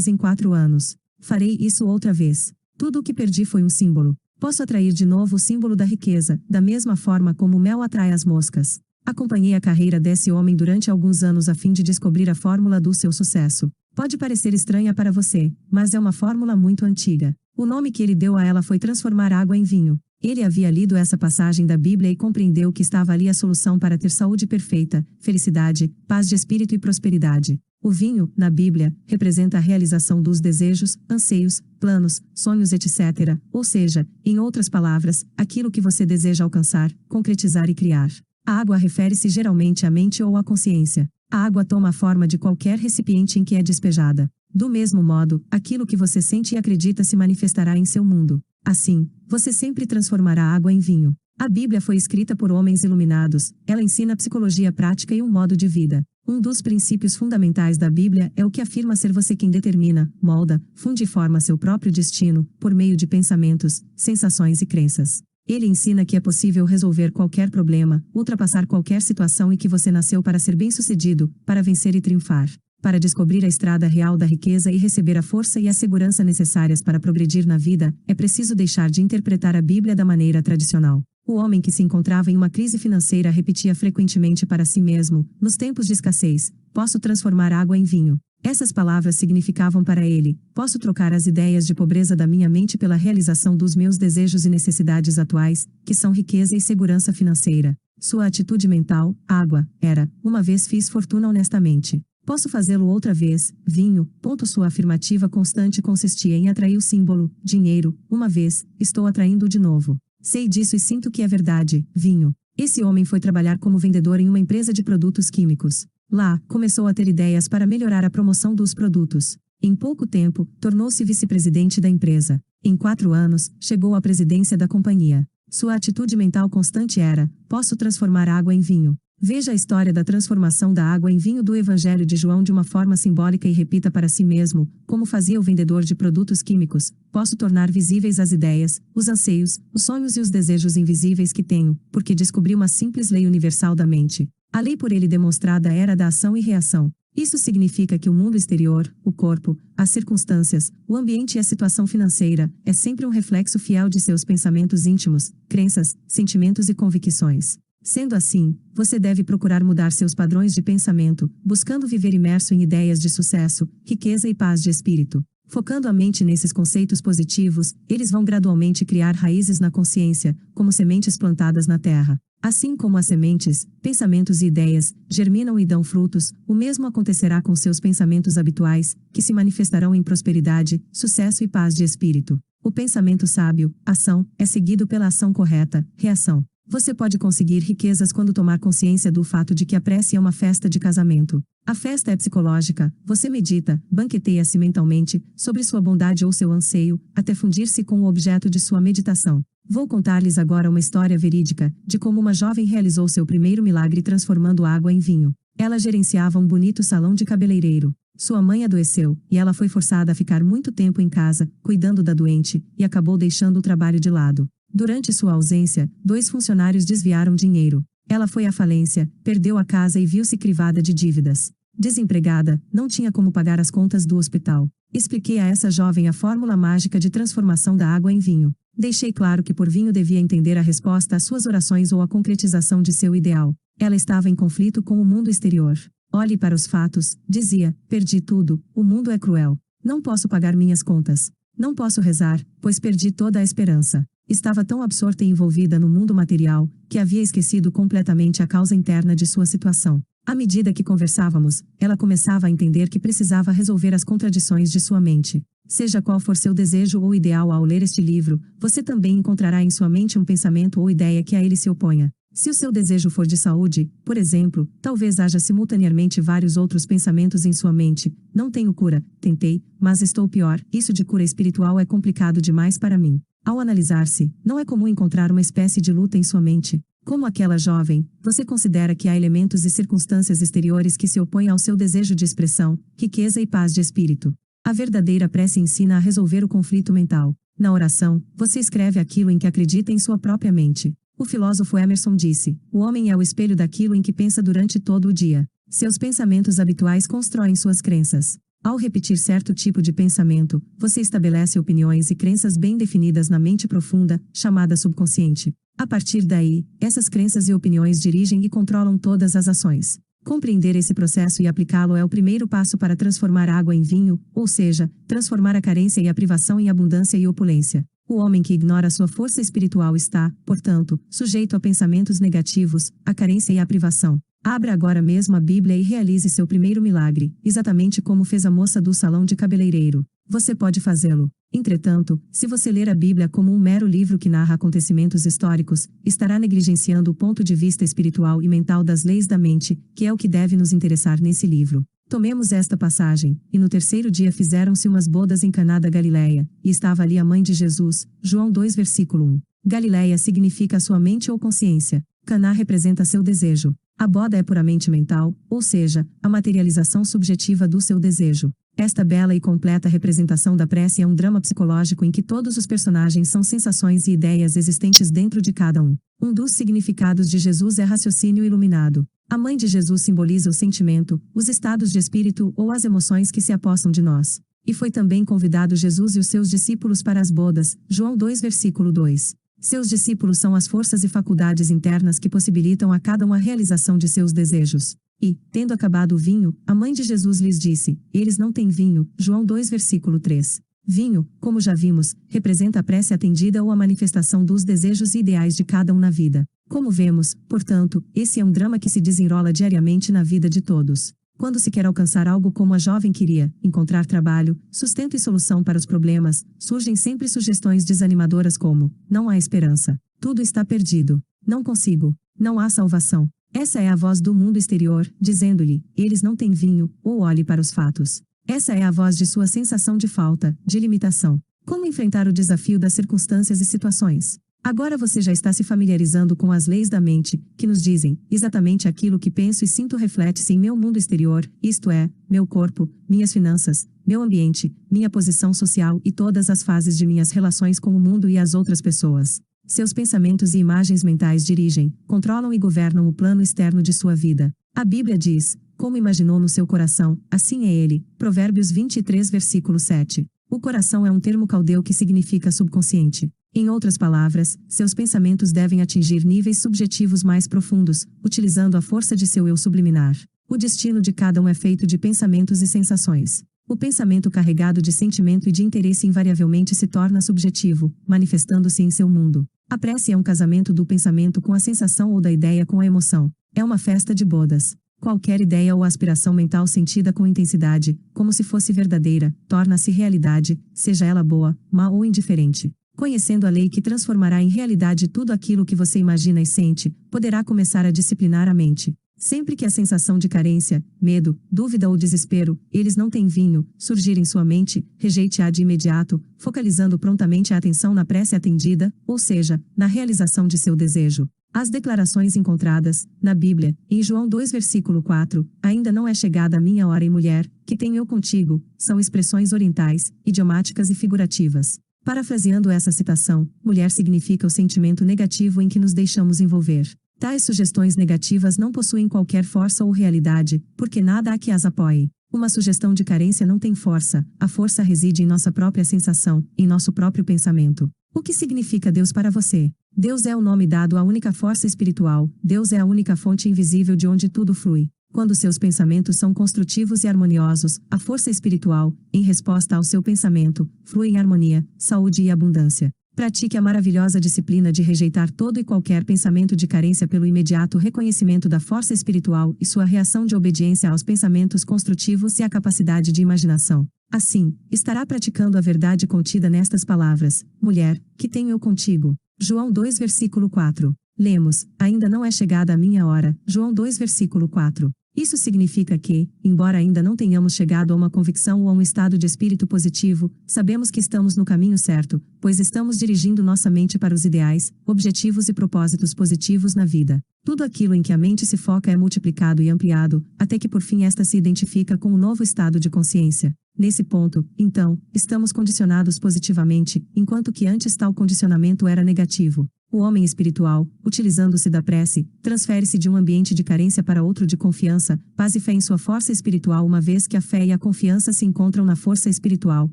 em 4 anos. Farei isso outra vez. Tudo o que perdi foi um símbolo. Posso atrair de novo o símbolo da riqueza, da mesma forma como o mel atrai as moscas. Acompanhei a carreira desse homem durante alguns anos a fim de descobrir a fórmula do seu sucesso. Pode parecer estranha para você, mas é uma fórmula muito antiga. O nome que ele deu a ela foi transformar água em vinho. Ele havia lido essa passagem da Bíblia e compreendeu que estava ali a solução para ter saúde perfeita, felicidade, paz de espírito e prosperidade. O vinho, na Bíblia, representa a realização dos desejos, anseios, planos, sonhos, etc. Ou seja, em outras palavras, aquilo que você deseja alcançar, concretizar e criar. A água refere-se geralmente à mente ou à consciência. A água toma a forma de qualquer recipiente em que é despejada. Do mesmo modo, aquilo que você sente e acredita se manifestará em seu mundo. Assim, você sempre transformará a água em vinho. A Bíblia foi escrita por homens iluminados, ela ensina psicologia prática e um modo de vida. Um dos princípios fundamentais da Bíblia é o que afirma ser você quem determina, molda, funde e forma seu próprio destino, por meio de pensamentos, sensações e crenças. Ele ensina que é possível resolver qualquer problema, ultrapassar qualquer situação e que você nasceu para ser bem-sucedido, para vencer e triunfar. Para descobrir a estrada real da riqueza e receber a força e a segurança necessárias para progredir na vida, é preciso deixar de interpretar a Bíblia da maneira tradicional. O homem que se encontrava em uma crise financeira repetia frequentemente para si mesmo, nos tempos de escassez: posso transformar água em vinho. Essas palavras significavam para ele: posso trocar as ideias de pobreza da minha mente pela realização dos meus desejos e necessidades atuais, que são riqueza e segurança financeira. Sua atitude mental, água, era: uma vez fiz fortuna honestamente. Posso fazê-lo outra vez, vinho. Sua afirmativa constante consistia em atrair o símbolo, dinheiro. Uma vez, estou atraindo de novo. Sei disso e sinto que é verdade, vinho. Esse homem foi trabalhar como vendedor em uma empresa de produtos químicos. Lá, começou a ter ideias para melhorar a promoção dos produtos. Em pouco tempo, tornou-se vice-presidente da empresa. Em 4 anos, chegou à presidência da companhia. Sua atitude mental constante era: posso transformar água em vinho. Veja a história da transformação da água em vinho do Evangelho de João de uma forma simbólica e repita para si mesmo, como fazia o vendedor de produtos químicos: posso tornar visíveis as ideias, os anseios, os sonhos e os desejos invisíveis que tenho, porque descobri uma simples lei universal da mente. A lei por ele demonstrada era da ação e reação. Isso significa que o mundo exterior, o corpo, as circunstâncias, o ambiente e a situação financeira, é sempre um reflexo fiel de seus pensamentos íntimos, crenças, sentimentos e convicções. Sendo assim, você deve procurar mudar seus padrões de pensamento, buscando viver imerso em ideias de sucesso, riqueza e paz de espírito. Focando a mente nesses conceitos positivos, eles vão gradualmente criar raízes na consciência, como sementes plantadas na terra. Assim como as sementes, pensamentos e ideias, germinam e dão frutos, o mesmo acontecerá com seus pensamentos habituais, que se manifestarão em prosperidade, sucesso e paz de espírito. O pensamento sábio, ação, é seguido pela ação correta, reação. Você pode conseguir riquezas quando tomar consciência do fato de que a prece é uma festa de casamento. A festa é psicológica, você medita, banqueteia-se mentalmente, sobre sua bondade ou seu anseio, até fundir-se com o objeto de sua meditação. Vou contar-lhes agora uma história verídica, de como uma jovem realizou seu primeiro milagre transformando água em vinho. Ela gerenciava um bonito salão de cabeleireiro. Sua mãe adoeceu, e ela foi forçada a ficar muito tempo em casa, cuidando da doente, e acabou deixando o trabalho de lado. Durante sua ausência, 2 funcionários desviaram dinheiro. Ela foi à falência, perdeu a casa e viu-se crivada de dívidas. Desempregada, não tinha como pagar as contas do hospital. Expliquei a essa jovem a fórmula mágica de transformação da água em vinho. Deixei claro que por vinho devia entender a resposta às suas orações ou a concretização de seu ideal. Ela estava em conflito com o mundo exterior. Olhe para os fatos, dizia, perdi tudo, o mundo é cruel. Não posso pagar minhas contas. Não posso rezar, pois perdi toda a esperança. Estava tão absorta e envolvida no mundo material, que havia esquecido completamente a causa interna de sua situação. À medida que conversávamos, ela começava a entender que precisava resolver as contradições de sua mente. Seja qual for seu desejo ou ideal ao ler este livro, você também encontrará em sua mente um pensamento ou ideia que a ele se oponha. Se o seu desejo for de saúde, por exemplo, talvez haja simultaneamente vários outros pensamentos em sua mente. Não tenho cura, tentei, mas estou pior. Isso de cura espiritual é complicado demais para mim. Ao analisar-se, não é comum encontrar uma espécie de luta em sua mente. Como aquela jovem, você considera que há elementos e circunstâncias exteriores que se opõem ao seu desejo de expressão, riqueza e paz de espírito. A verdadeira prece ensina a resolver o conflito mental. Na oração, você escreve aquilo em que acredita em sua própria mente. O filósofo Emerson disse: o homem é o espelho daquilo em que pensa durante todo o dia. Seus pensamentos habituais constroem suas crenças. Ao repetir certo tipo de pensamento, você estabelece opiniões e crenças bem definidas na mente profunda, chamada subconsciente. A partir daí, essas crenças e opiniões dirigem e controlam todas as ações. Compreender esse processo e aplicá-lo é o primeiro passo para transformar água em vinho, ou seja, transformar a carência e a privação em abundância e opulência. O homem que ignora sua força espiritual está, portanto, sujeito a pensamentos negativos, a carência e a privação. Abra agora mesmo a Bíblia e realize seu primeiro milagre, exatamente como fez a moça do salão de cabeleireiro. Você pode fazê-lo. Entretanto, se você ler a Bíblia como um mero livro que narra acontecimentos históricos, estará negligenciando o ponto de vista espiritual e mental das leis da mente, que é o que deve nos interessar nesse livro. Tomemos esta passagem: e no terceiro dia fizeram-se umas bodas em Caná da Galileia, e estava ali a mãe de Jesus. João 2 versículo 1. Galileia significa a sua mente ou consciência. Caná representa seu desejo. A boda é puramente mental, ou seja, a materialização subjetiva do seu desejo. Esta bela e completa representação da prece é um drama psicológico em que todos os personagens são sensações e ideias existentes dentro de cada um. Um dos significados de Jesus é raciocínio iluminado. A mãe de Jesus simboliza o sentimento, os estados de espírito ou as emoções que se apossam de nós. E foi também convidado Jesus e os seus discípulos para as bodas, João 2 versículo 2. Seus discípulos são as forças e faculdades internas que possibilitam a cada um a realização de seus desejos. E, tendo acabado o vinho, a mãe de Jesus lhes disse: eles não têm vinho, João 2 versículo 3. Vinho, como já vimos, representa a prece atendida ou a manifestação dos desejos e ideais de cada um na vida. Como vemos, portanto, esse é um drama que se desenrola diariamente na vida de todos. Quando se quer alcançar algo como a jovem queria, encontrar trabalho, sustento e solução para os problemas, surgem sempre sugestões desanimadoras como: não há esperança, tudo está perdido, não consigo, não há salvação. Essa é a voz do mundo exterior, dizendo-lhe: eles não têm vinho, ou olhe para os fatos. Essa é a voz de sua sensação de falta, de limitação. Como enfrentar o desafio das circunstâncias e situações? Agora você já está se familiarizando com as leis da mente, que nos dizem: exatamente aquilo que penso e sinto reflete-se em meu mundo exterior, isto é, meu corpo, minhas finanças, meu ambiente, minha posição social e todas as fases de minhas relações com o mundo e as outras pessoas. Seus pensamentos e imagens mentais dirigem, controlam e governam o plano externo de sua vida. A Bíblia diz: como imaginou no seu coração, assim é ele. Provérbios 23 versículo 7. O coração é um termo caldeu que significa subconsciente. Em outras palavras, seus pensamentos devem atingir níveis subjetivos mais profundos, utilizando a força de seu eu subliminar. O destino de cada um é feito de pensamentos e sensações. O pensamento carregado de sentimento e de interesse invariavelmente se torna subjetivo, manifestando-se em seu mundo. A prece é um casamento do pensamento com a sensação ou da ideia com a emoção. É uma festa de bodas. Qualquer ideia ou aspiração mental sentida com intensidade, como se fosse verdadeira, torna-se realidade, seja ela boa, má ou indiferente. Conhecendo a lei que transformará em realidade tudo aquilo que você imagina e sente, poderá começar a disciplinar a mente. Sempre que a sensação de carência, medo, dúvida ou desespero, eles não têm vinho, surgir em sua mente, rejeite-a de imediato, focalizando prontamente a atenção na prece atendida, ou seja, na realização de seu desejo. As declarações encontradas, na Bíblia, em João 2 versículo 4, ainda não é chegada a minha hora e mulher, que tenho eu contigo, são expressões orientais, idiomáticas e figurativas. Parafraseando essa citação, mulher significa o sentimento negativo em que nos deixamos envolver. Tais sugestões negativas não possuem qualquer força ou realidade, porque nada há que as apoie. Uma sugestão de carência não tem força, a força reside em nossa própria sensação, em nosso próprio pensamento. O que significa Deus para você? Deus é o nome dado à única força espiritual, Deus é a única fonte invisível de onde tudo flui. Quando seus pensamentos são construtivos e harmoniosos, a força espiritual, em resposta ao seu pensamento, flui em harmonia, saúde e abundância. Pratique a maravilhosa disciplina de rejeitar todo e qualquer pensamento de carência pelo imediato reconhecimento da força espiritual e sua reação de obediência aos pensamentos construtivos e a capacidade de imaginação. Assim, estará praticando a verdade contida nestas palavras: mulher, que tenho eu contigo. João 2 versículo 4. Lemos: ainda não é chegada a minha hora. João 2 versículo 4. Isso significa que, embora ainda não tenhamos chegado a uma convicção ou a um estado de espírito positivo, sabemos que estamos no caminho certo, pois estamos dirigindo nossa mente para os ideais, objetivos e propósitos positivos na vida. Tudo aquilo em que a mente se foca é multiplicado e ampliado, até que por fim esta se identifica com um novo estado de consciência. Nesse ponto, então, estamos condicionados positivamente, enquanto que antes tal condicionamento era negativo. O homem espiritual, utilizando-se da prece, transfere-se de um ambiente de carência para outro de confiança, paz e fé em sua força espiritual, uma vez que a fé e a confiança se encontram na força espiritual.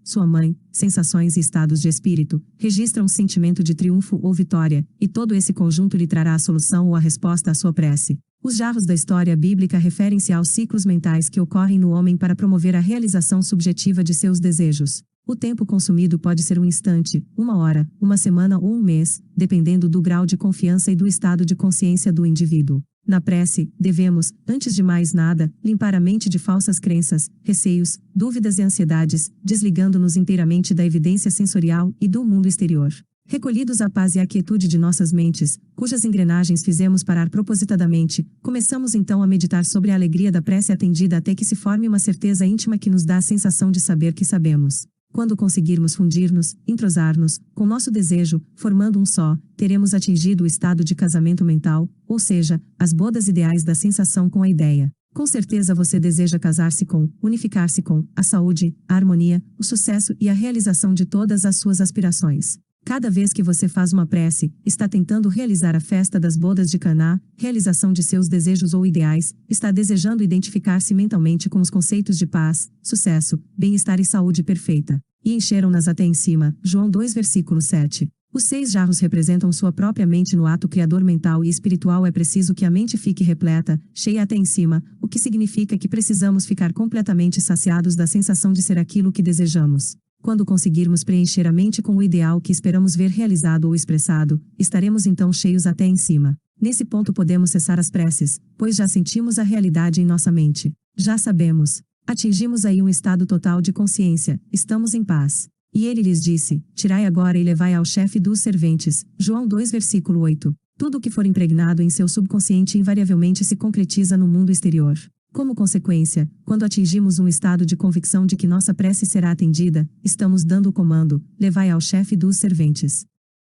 Sua mãe, sensações e estados de espírito, registram um sentimento de triunfo ou vitória, e todo esse conjunto lhe trará a solução ou a resposta à sua prece. Os jarros da história bíblica referem-se aos ciclos mentais que ocorrem no homem para promover a realização subjetiva de seus desejos. O tempo consumido pode ser um instante, uma hora, uma semana ou um mês, dependendo do grau de confiança e do estado de consciência do indivíduo. Na prece, devemos, antes de mais nada, limpar a mente de falsas crenças, receios, dúvidas e ansiedades, desligando-nos inteiramente da evidência sensorial e do mundo exterior. Recolhidos à paz e à quietude de nossas mentes, cujas engrenagens fizemos parar propositadamente, começamos então a meditar sobre a alegria da prece atendida até que se forme uma certeza íntima que nos dá a sensação de saber que sabemos. Quando conseguirmos fundir-nos, entrosar-nos, com nosso desejo, formando um só, teremos atingido o estado de casamento mental, ou seja, as bodas ideais da sensação com a ideia. Com certeza você deseja casar-se com, unificar-se com, a saúde, a harmonia, o sucesso e a realização de todas as suas aspirações. Cada vez que você faz uma prece, está tentando realizar a festa das bodas de Caná, realização de seus desejos ou ideais, está desejando identificar-se mentalmente com os conceitos de paz, sucesso, bem-estar e saúde perfeita. E encheram-nas até em cima. João 2 versículo 7. Os 6 jarros representam sua própria mente no ato criador mental e espiritual. É preciso que a mente fique repleta, cheia até em cima, o que significa que precisamos ficar completamente saciados da sensação de ser aquilo que desejamos. Quando conseguirmos preencher a mente com o ideal que esperamos ver realizado ou expressado, estaremos então cheios até em cima. Nesse ponto podemos cessar as preces, pois já sentimos a realidade em nossa mente. Já sabemos. Atingimos aí um estado total de consciência, estamos em paz. E ele lhes disse: tirai agora e levai ao chefe dos serventes. João 2 versículo 8. Tudo o que for impregnado em seu subconsciente invariavelmente se concretiza no mundo exterior. Como consequência, quando atingimos um estado de convicção de que nossa prece será atendida, estamos dando o comando: levai ao chefe dos serventes.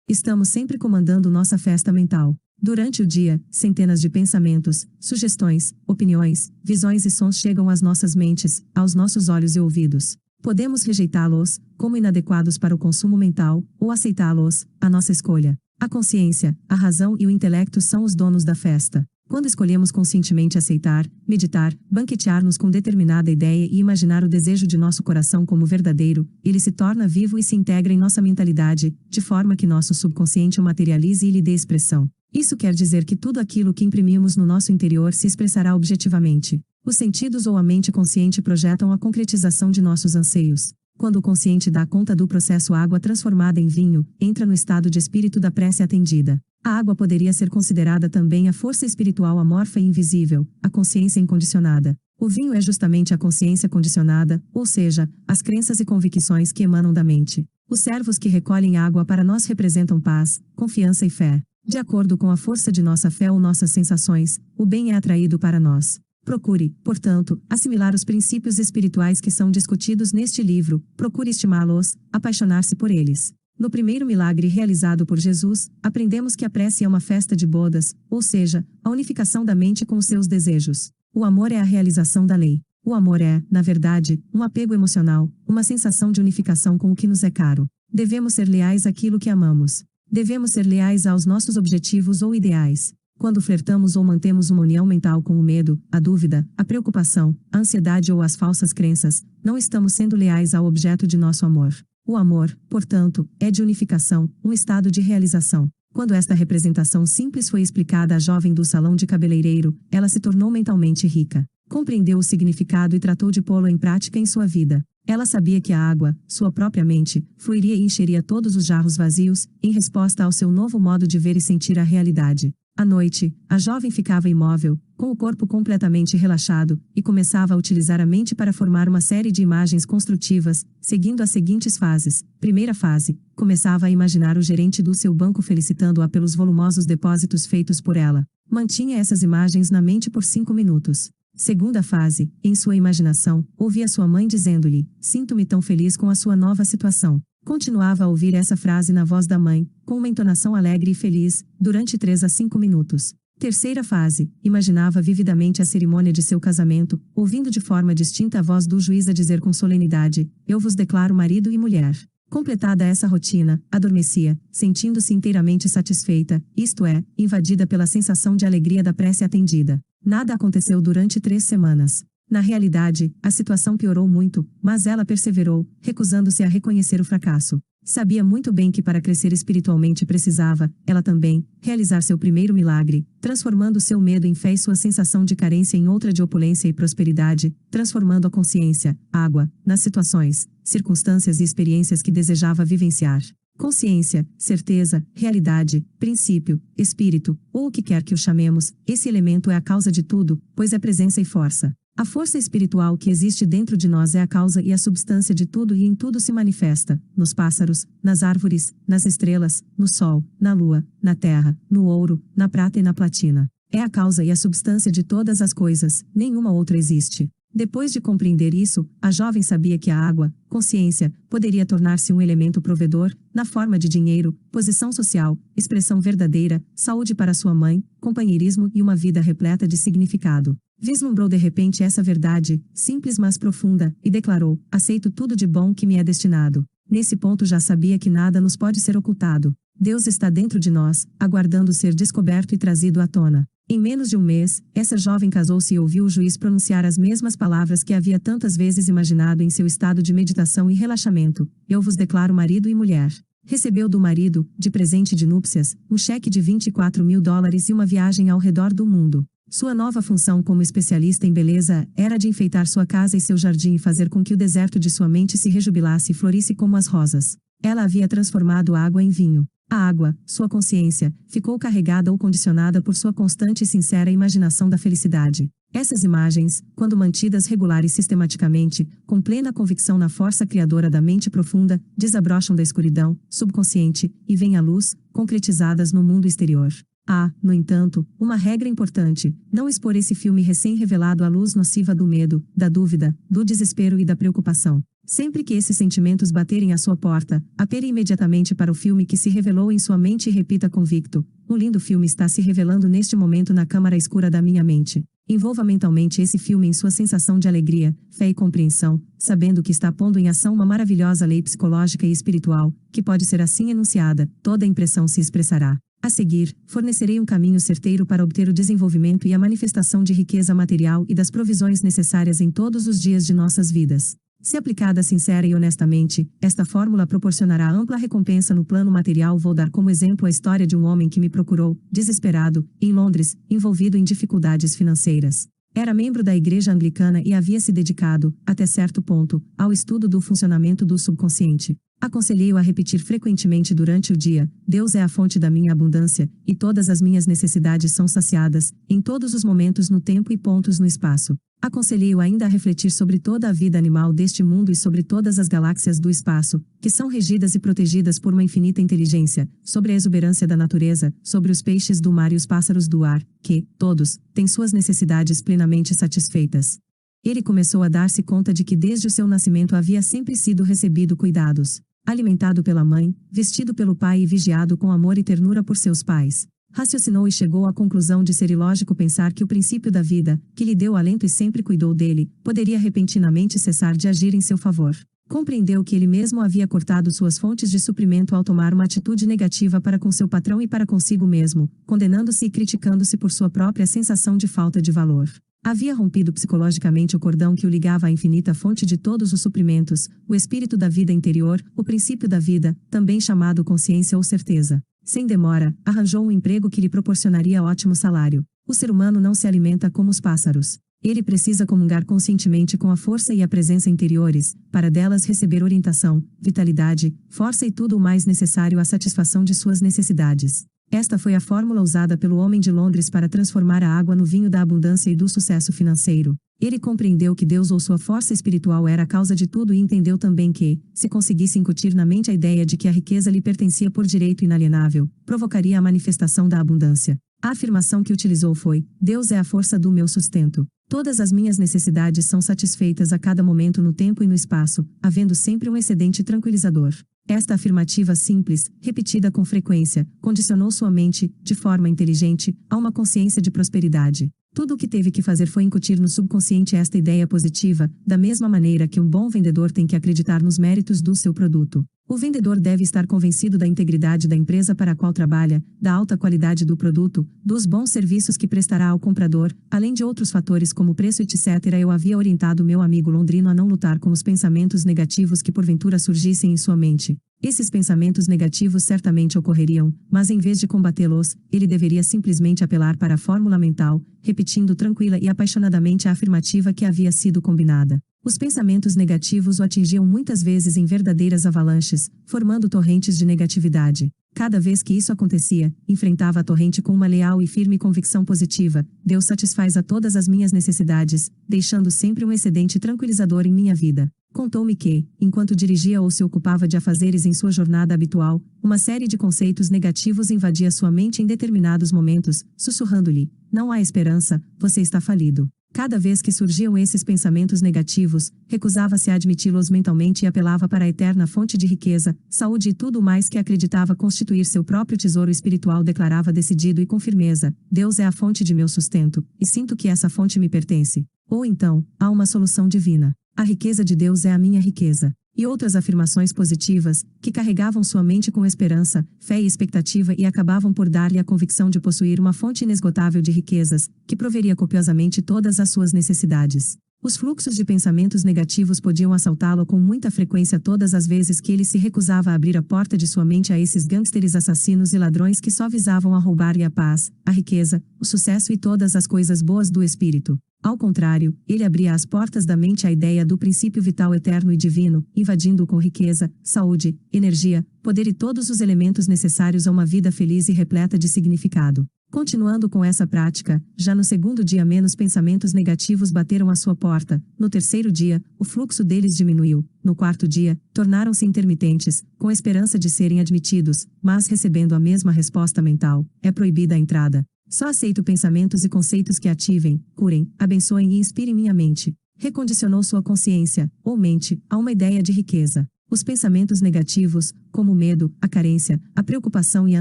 Estamos sempre comandando nossa festa mental. Durante o dia, centenas de pensamentos, sugestões, opiniões, visões e sons chegam às nossas mentes, aos nossos olhos e ouvidos. Podemos rejeitá-los, como inadequados para o consumo mental, ou aceitá-los, a nossa escolha. A consciência, a razão e o intelecto são os donos da festa. Quando escolhemos conscientemente aceitar, meditar, banquetear-nos com determinada ideia e imaginar o desejo de nosso coração como verdadeiro, ele se torna vivo e se integra em nossa mentalidade, de forma que nosso subconsciente o materialize e lhe dê expressão. Isso quer dizer que tudo aquilo que imprimimos no nosso interior se expressará objetivamente. Os sentidos ou a mente consciente projetam a concretização de nossos anseios. Quando o consciente dá conta do processo água transformada em vinho, entra no estado de espírito da prece atendida. A água poderia ser considerada também a força espiritual amorfa e invisível, a consciência incondicionada. O vinho é justamente a consciência condicionada, ou seja, as crenças e convicções que emanam da mente. Os servos que recolhem água para nós representam paz, confiança e fé. De acordo com a força de nossa fé ou nossas sensações, o bem é atraído para nós. Procure, portanto, assimilar os princípios espirituais que são discutidos neste livro, procure estimá-los, apaixonar-se por eles. No primeiro milagre realizado por Jesus, aprendemos que a prece é uma festa de bodas, ou seja, a unificação da mente com os seus desejos. O amor é a realização da lei. O amor é, na verdade, um apego emocional, uma sensação de unificação com o que nos é caro. Devemos ser leais àquilo que amamos. Devemos ser leais aos nossos objetivos ou ideais. Quando flertamos ou mantemos uma união mental com o medo, a dúvida, a preocupação, a ansiedade ou as falsas crenças, não estamos sendo leais ao objeto de nosso amor. O amor, portanto, é de unificação, um estado de realização. Quando esta representação simples foi explicada à jovem do salão de cabeleireiro, ela se tornou mentalmente rica. Compreendeu o significado e tratou de pô-lo em prática em sua vida. Ela sabia que a água, sua própria mente, fluiria e encheria todos os jarros vazios, em resposta ao seu novo modo de ver e sentir a realidade. À noite, a jovem ficava imóvel, com o corpo completamente relaxado, e começava a utilizar a mente para formar uma série de imagens construtivas, seguindo as seguintes fases. Primeira fase, começava a imaginar o gerente do seu banco felicitando-a pelos volumosos depósitos feitos por ela. Mantinha essas imagens na mente por 5 minutos. Segunda fase, em sua imaginação, ouvia sua mãe dizendo-lhe: "Sinto-me tão feliz com a sua nova situação." Continuava a ouvir essa frase na voz da mãe, com uma entonação alegre e feliz, durante 3 a 5 minutos. Terceira fase, imaginava vividamente a cerimônia de seu casamento, ouvindo de forma distinta a voz do juiz a dizer com solenidade: "Eu vos declaro marido e mulher." Completada essa rotina, adormecia, sentindo-se inteiramente satisfeita, isto é, invadida pela sensação de alegria da prece atendida. Nada aconteceu durante 3 semanas. Na realidade, a situação piorou muito, mas ela perseverou, recusando-se a reconhecer o fracasso. Sabia muito bem que para crescer espiritualmente precisava, ela também, realizar seu primeiro milagre, transformando seu medo em fé e sua sensação de carência em outra de opulência e prosperidade, transformando a consciência, água, nas situações, circunstâncias e experiências que desejava vivenciar. Consciência, certeza, realidade, princípio, espírito, ou o que quer que o chamemos, esse elemento é a causa de tudo, pois é presença e força. A força espiritual que existe dentro de nós é a causa e a substância de tudo e em tudo se manifesta, nos pássaros, nas árvores, nas estrelas, no sol, na lua, na terra, no ouro, na prata e na platina. É a causa e a substância de todas as coisas, nenhuma outra existe. Depois de compreender isso, a jovem sabia que a água, consciência, poderia tornar-se um elemento provedor, na forma de dinheiro, posição social, expressão verdadeira, saúde para sua mãe, companheirismo e uma vida repleta de significado. Vislumbrou de repente essa verdade, simples mas profunda, e declarou: "Aceito tudo de bom que me é destinado." Nesse ponto já sabia que nada nos pode ser ocultado. Deus está dentro de nós, aguardando ser descoberto e trazido à tona. Em menos de um mês, essa jovem casou-se e ouviu o juiz pronunciar as mesmas palavras que havia tantas vezes imaginado em seu estado de meditação e relaxamento: "Eu vos declaro marido e mulher." Recebeu do marido, de presente de núpcias, um cheque de $24.000 e uma viagem ao redor do mundo. Sua nova função como especialista em beleza era de enfeitar sua casa e seu jardim e fazer com que o deserto de sua mente se rejubilasse e florisse como as rosas. Ela havia transformado a água em vinho. A água, sua consciência, ficou carregada ou condicionada por sua constante e sincera imaginação da felicidade. Essas imagens, quando mantidas regular e sistematicamente, com plena convicção na força criadora da mente profunda, desabrocham da escuridão, subconsciente, e vêm à luz, concretizadas no mundo exterior. Há, no entanto, uma regra importante: não expor esse filme recém-revelado à luz nociva do medo, da dúvida, do desespero e da preocupação. Sempre que esses sentimentos baterem à sua porta, apele imediatamente para o filme que se revelou em sua mente e repita convicto: "Um lindo filme está se revelando neste momento na câmara escura da minha mente." Envolva mentalmente esse filme em sua sensação de alegria, fé e compreensão, sabendo que está pondo em ação uma maravilhosa lei psicológica e espiritual, que pode ser assim enunciada: toda a impressão se expressará. A seguir, fornecerei um caminho certeiro para obter o desenvolvimento e a manifestação de riqueza material e das provisões necessárias em todos os dias de nossas vidas. Se aplicada sincera e honestamente, esta fórmula proporcionará ampla recompensa no plano material. Vou dar como exemplo a história de um homem que me procurou, desesperado, em Londres, envolvido em dificuldades financeiras. Era membro da igreja anglicana e havia se dedicado, até certo ponto, ao estudo do funcionamento do subconsciente. Aconselhei-o a repetir frequentemente durante o dia: Deus é a fonte da minha abundância, e todas as minhas necessidades são saciadas, em todos os momentos no tempo e pontos no espaço. Aconselhei-o ainda a refletir sobre toda a vida animal deste mundo e sobre todas as galáxias do espaço, que são regidas e protegidas por uma infinita inteligência, sobre a exuberância da natureza, sobre os peixes do mar e os pássaros do ar, que, todos, têm suas necessidades plenamente satisfeitas. Ele começou a dar-se conta de que desde o seu nascimento havia sempre sido recebido cuidados, alimentado pela mãe, vestido pelo pai e vigiado com amor e ternura por seus pais. Raciocinou e chegou à conclusão de ser ilógico pensar que o princípio da vida, que lhe deu alento e sempre cuidou dele, poderia repentinamente cessar de agir em seu favor. Compreendeu que ele mesmo havia cortado suas fontes de suprimento ao tomar uma atitude negativa para com seu patrão e para consigo mesmo, condenando-se e criticando-se por sua própria sensação de falta de valor. Havia rompido psicologicamente o cordão que o ligava à infinita fonte de todos os suprimentos, o espírito da vida interior, o princípio da vida, também chamado consciência ou certeza. Sem demora, arranjou um emprego que lhe proporcionaria ótimo salário. O ser humano não se alimenta como os pássaros. Ele precisa comungar conscientemente com a força e a presença interiores, para delas receber orientação, vitalidade, força e tudo o mais necessário à satisfação de suas necessidades. Esta foi a fórmula usada pelo homem de Londres para transformar a água no vinho da abundância e do sucesso financeiro. Ele compreendeu que Deus ou sua força espiritual era a causa de tudo e entendeu também que, se conseguisse incutir na mente a ideia de que a riqueza lhe pertencia por direito inalienável, provocaria a manifestação da abundância. A afirmação que utilizou foi: Deus é a força do meu sustento. Todas as minhas necessidades são satisfeitas a cada momento no tempo e no espaço, havendo sempre um excedente tranquilizador. Esta afirmativa simples, repetida com frequência, condicionou sua mente, de forma inteligente, a uma consciência de prosperidade. Tudo o que teve que fazer foi incutir no subconsciente esta ideia positiva, da mesma maneira que um bom vendedor tem que acreditar nos méritos do seu produto. O vendedor deve estar convencido da integridade da empresa para a qual trabalha, da alta qualidade do produto, dos bons serviços que prestará ao comprador, além de outros fatores como preço etc. Eu havia orientado meu amigo londrino a não lutar com os pensamentos negativos que porventura surgissem em sua mente. Esses pensamentos negativos certamente ocorreriam, mas em vez de combatê-los, ele deveria simplesmente apelar para a fórmula mental, repetindo tranquila e apaixonadamente a afirmativa que havia sido combinada. Os pensamentos negativos o atingiam muitas vezes em verdadeiras avalanches, formando torrentes de negatividade. Cada vez que isso acontecia, enfrentava a torrente com uma leal e firme convicção positiva: Deus satisfaz a todas as minhas necessidades, deixando sempre um excedente tranquilizador em minha vida. Contou-me que, enquanto dirigia ou se ocupava de afazeres em sua jornada habitual, uma série de conceitos negativos invadia sua mente em determinados momentos, sussurrando-lhe: não há esperança, você está falido. Cada vez que surgiam esses pensamentos negativos, recusava-se a admiti-los mentalmente e apelava para a eterna fonte de riqueza, saúde e tudo mais que acreditava constituir seu próprio tesouro espiritual. Declarava decidido e com firmeza: Deus é a fonte de meu sustento, e sinto que essa fonte me pertence. Ou então, há uma solução divina. A riqueza de Deus é a minha riqueza. E outras afirmações positivas, que carregavam sua mente com esperança, fé e expectativa e acabavam por dar-lhe a convicção de possuir uma fonte inesgotável de riquezas, que proveria copiosamente todas as suas necessidades. Os fluxos de pensamentos negativos podiam assaltá-lo com muita frequência todas as vezes que ele se recusava a abrir a porta de sua mente a esses gangsters assassinos e ladrões que só visavam a roubar-lhe a paz, a riqueza, o sucesso e todas as coisas boas do espírito. Ao contrário, ele abria as portas da mente à ideia do princípio vital eterno e divino, invadindo-o com riqueza, saúde, energia, poder e todos os elementos necessários a uma vida feliz e repleta de significado. Continuando com essa prática, já no segundo dia menos pensamentos negativos bateram à sua porta, no terceiro dia, o fluxo deles diminuiu, no quarto dia, tornaram-se intermitentes, com esperança de serem admitidos, mas recebendo a mesma resposta mental: é proibida a entrada. Só aceito pensamentos e conceitos que ativem, curem, abençoem e inspirem minha mente. Recondicionou sua consciência, ou mente, a uma ideia de riqueza. Os pensamentos negativos, como o medo, a carência, a preocupação e a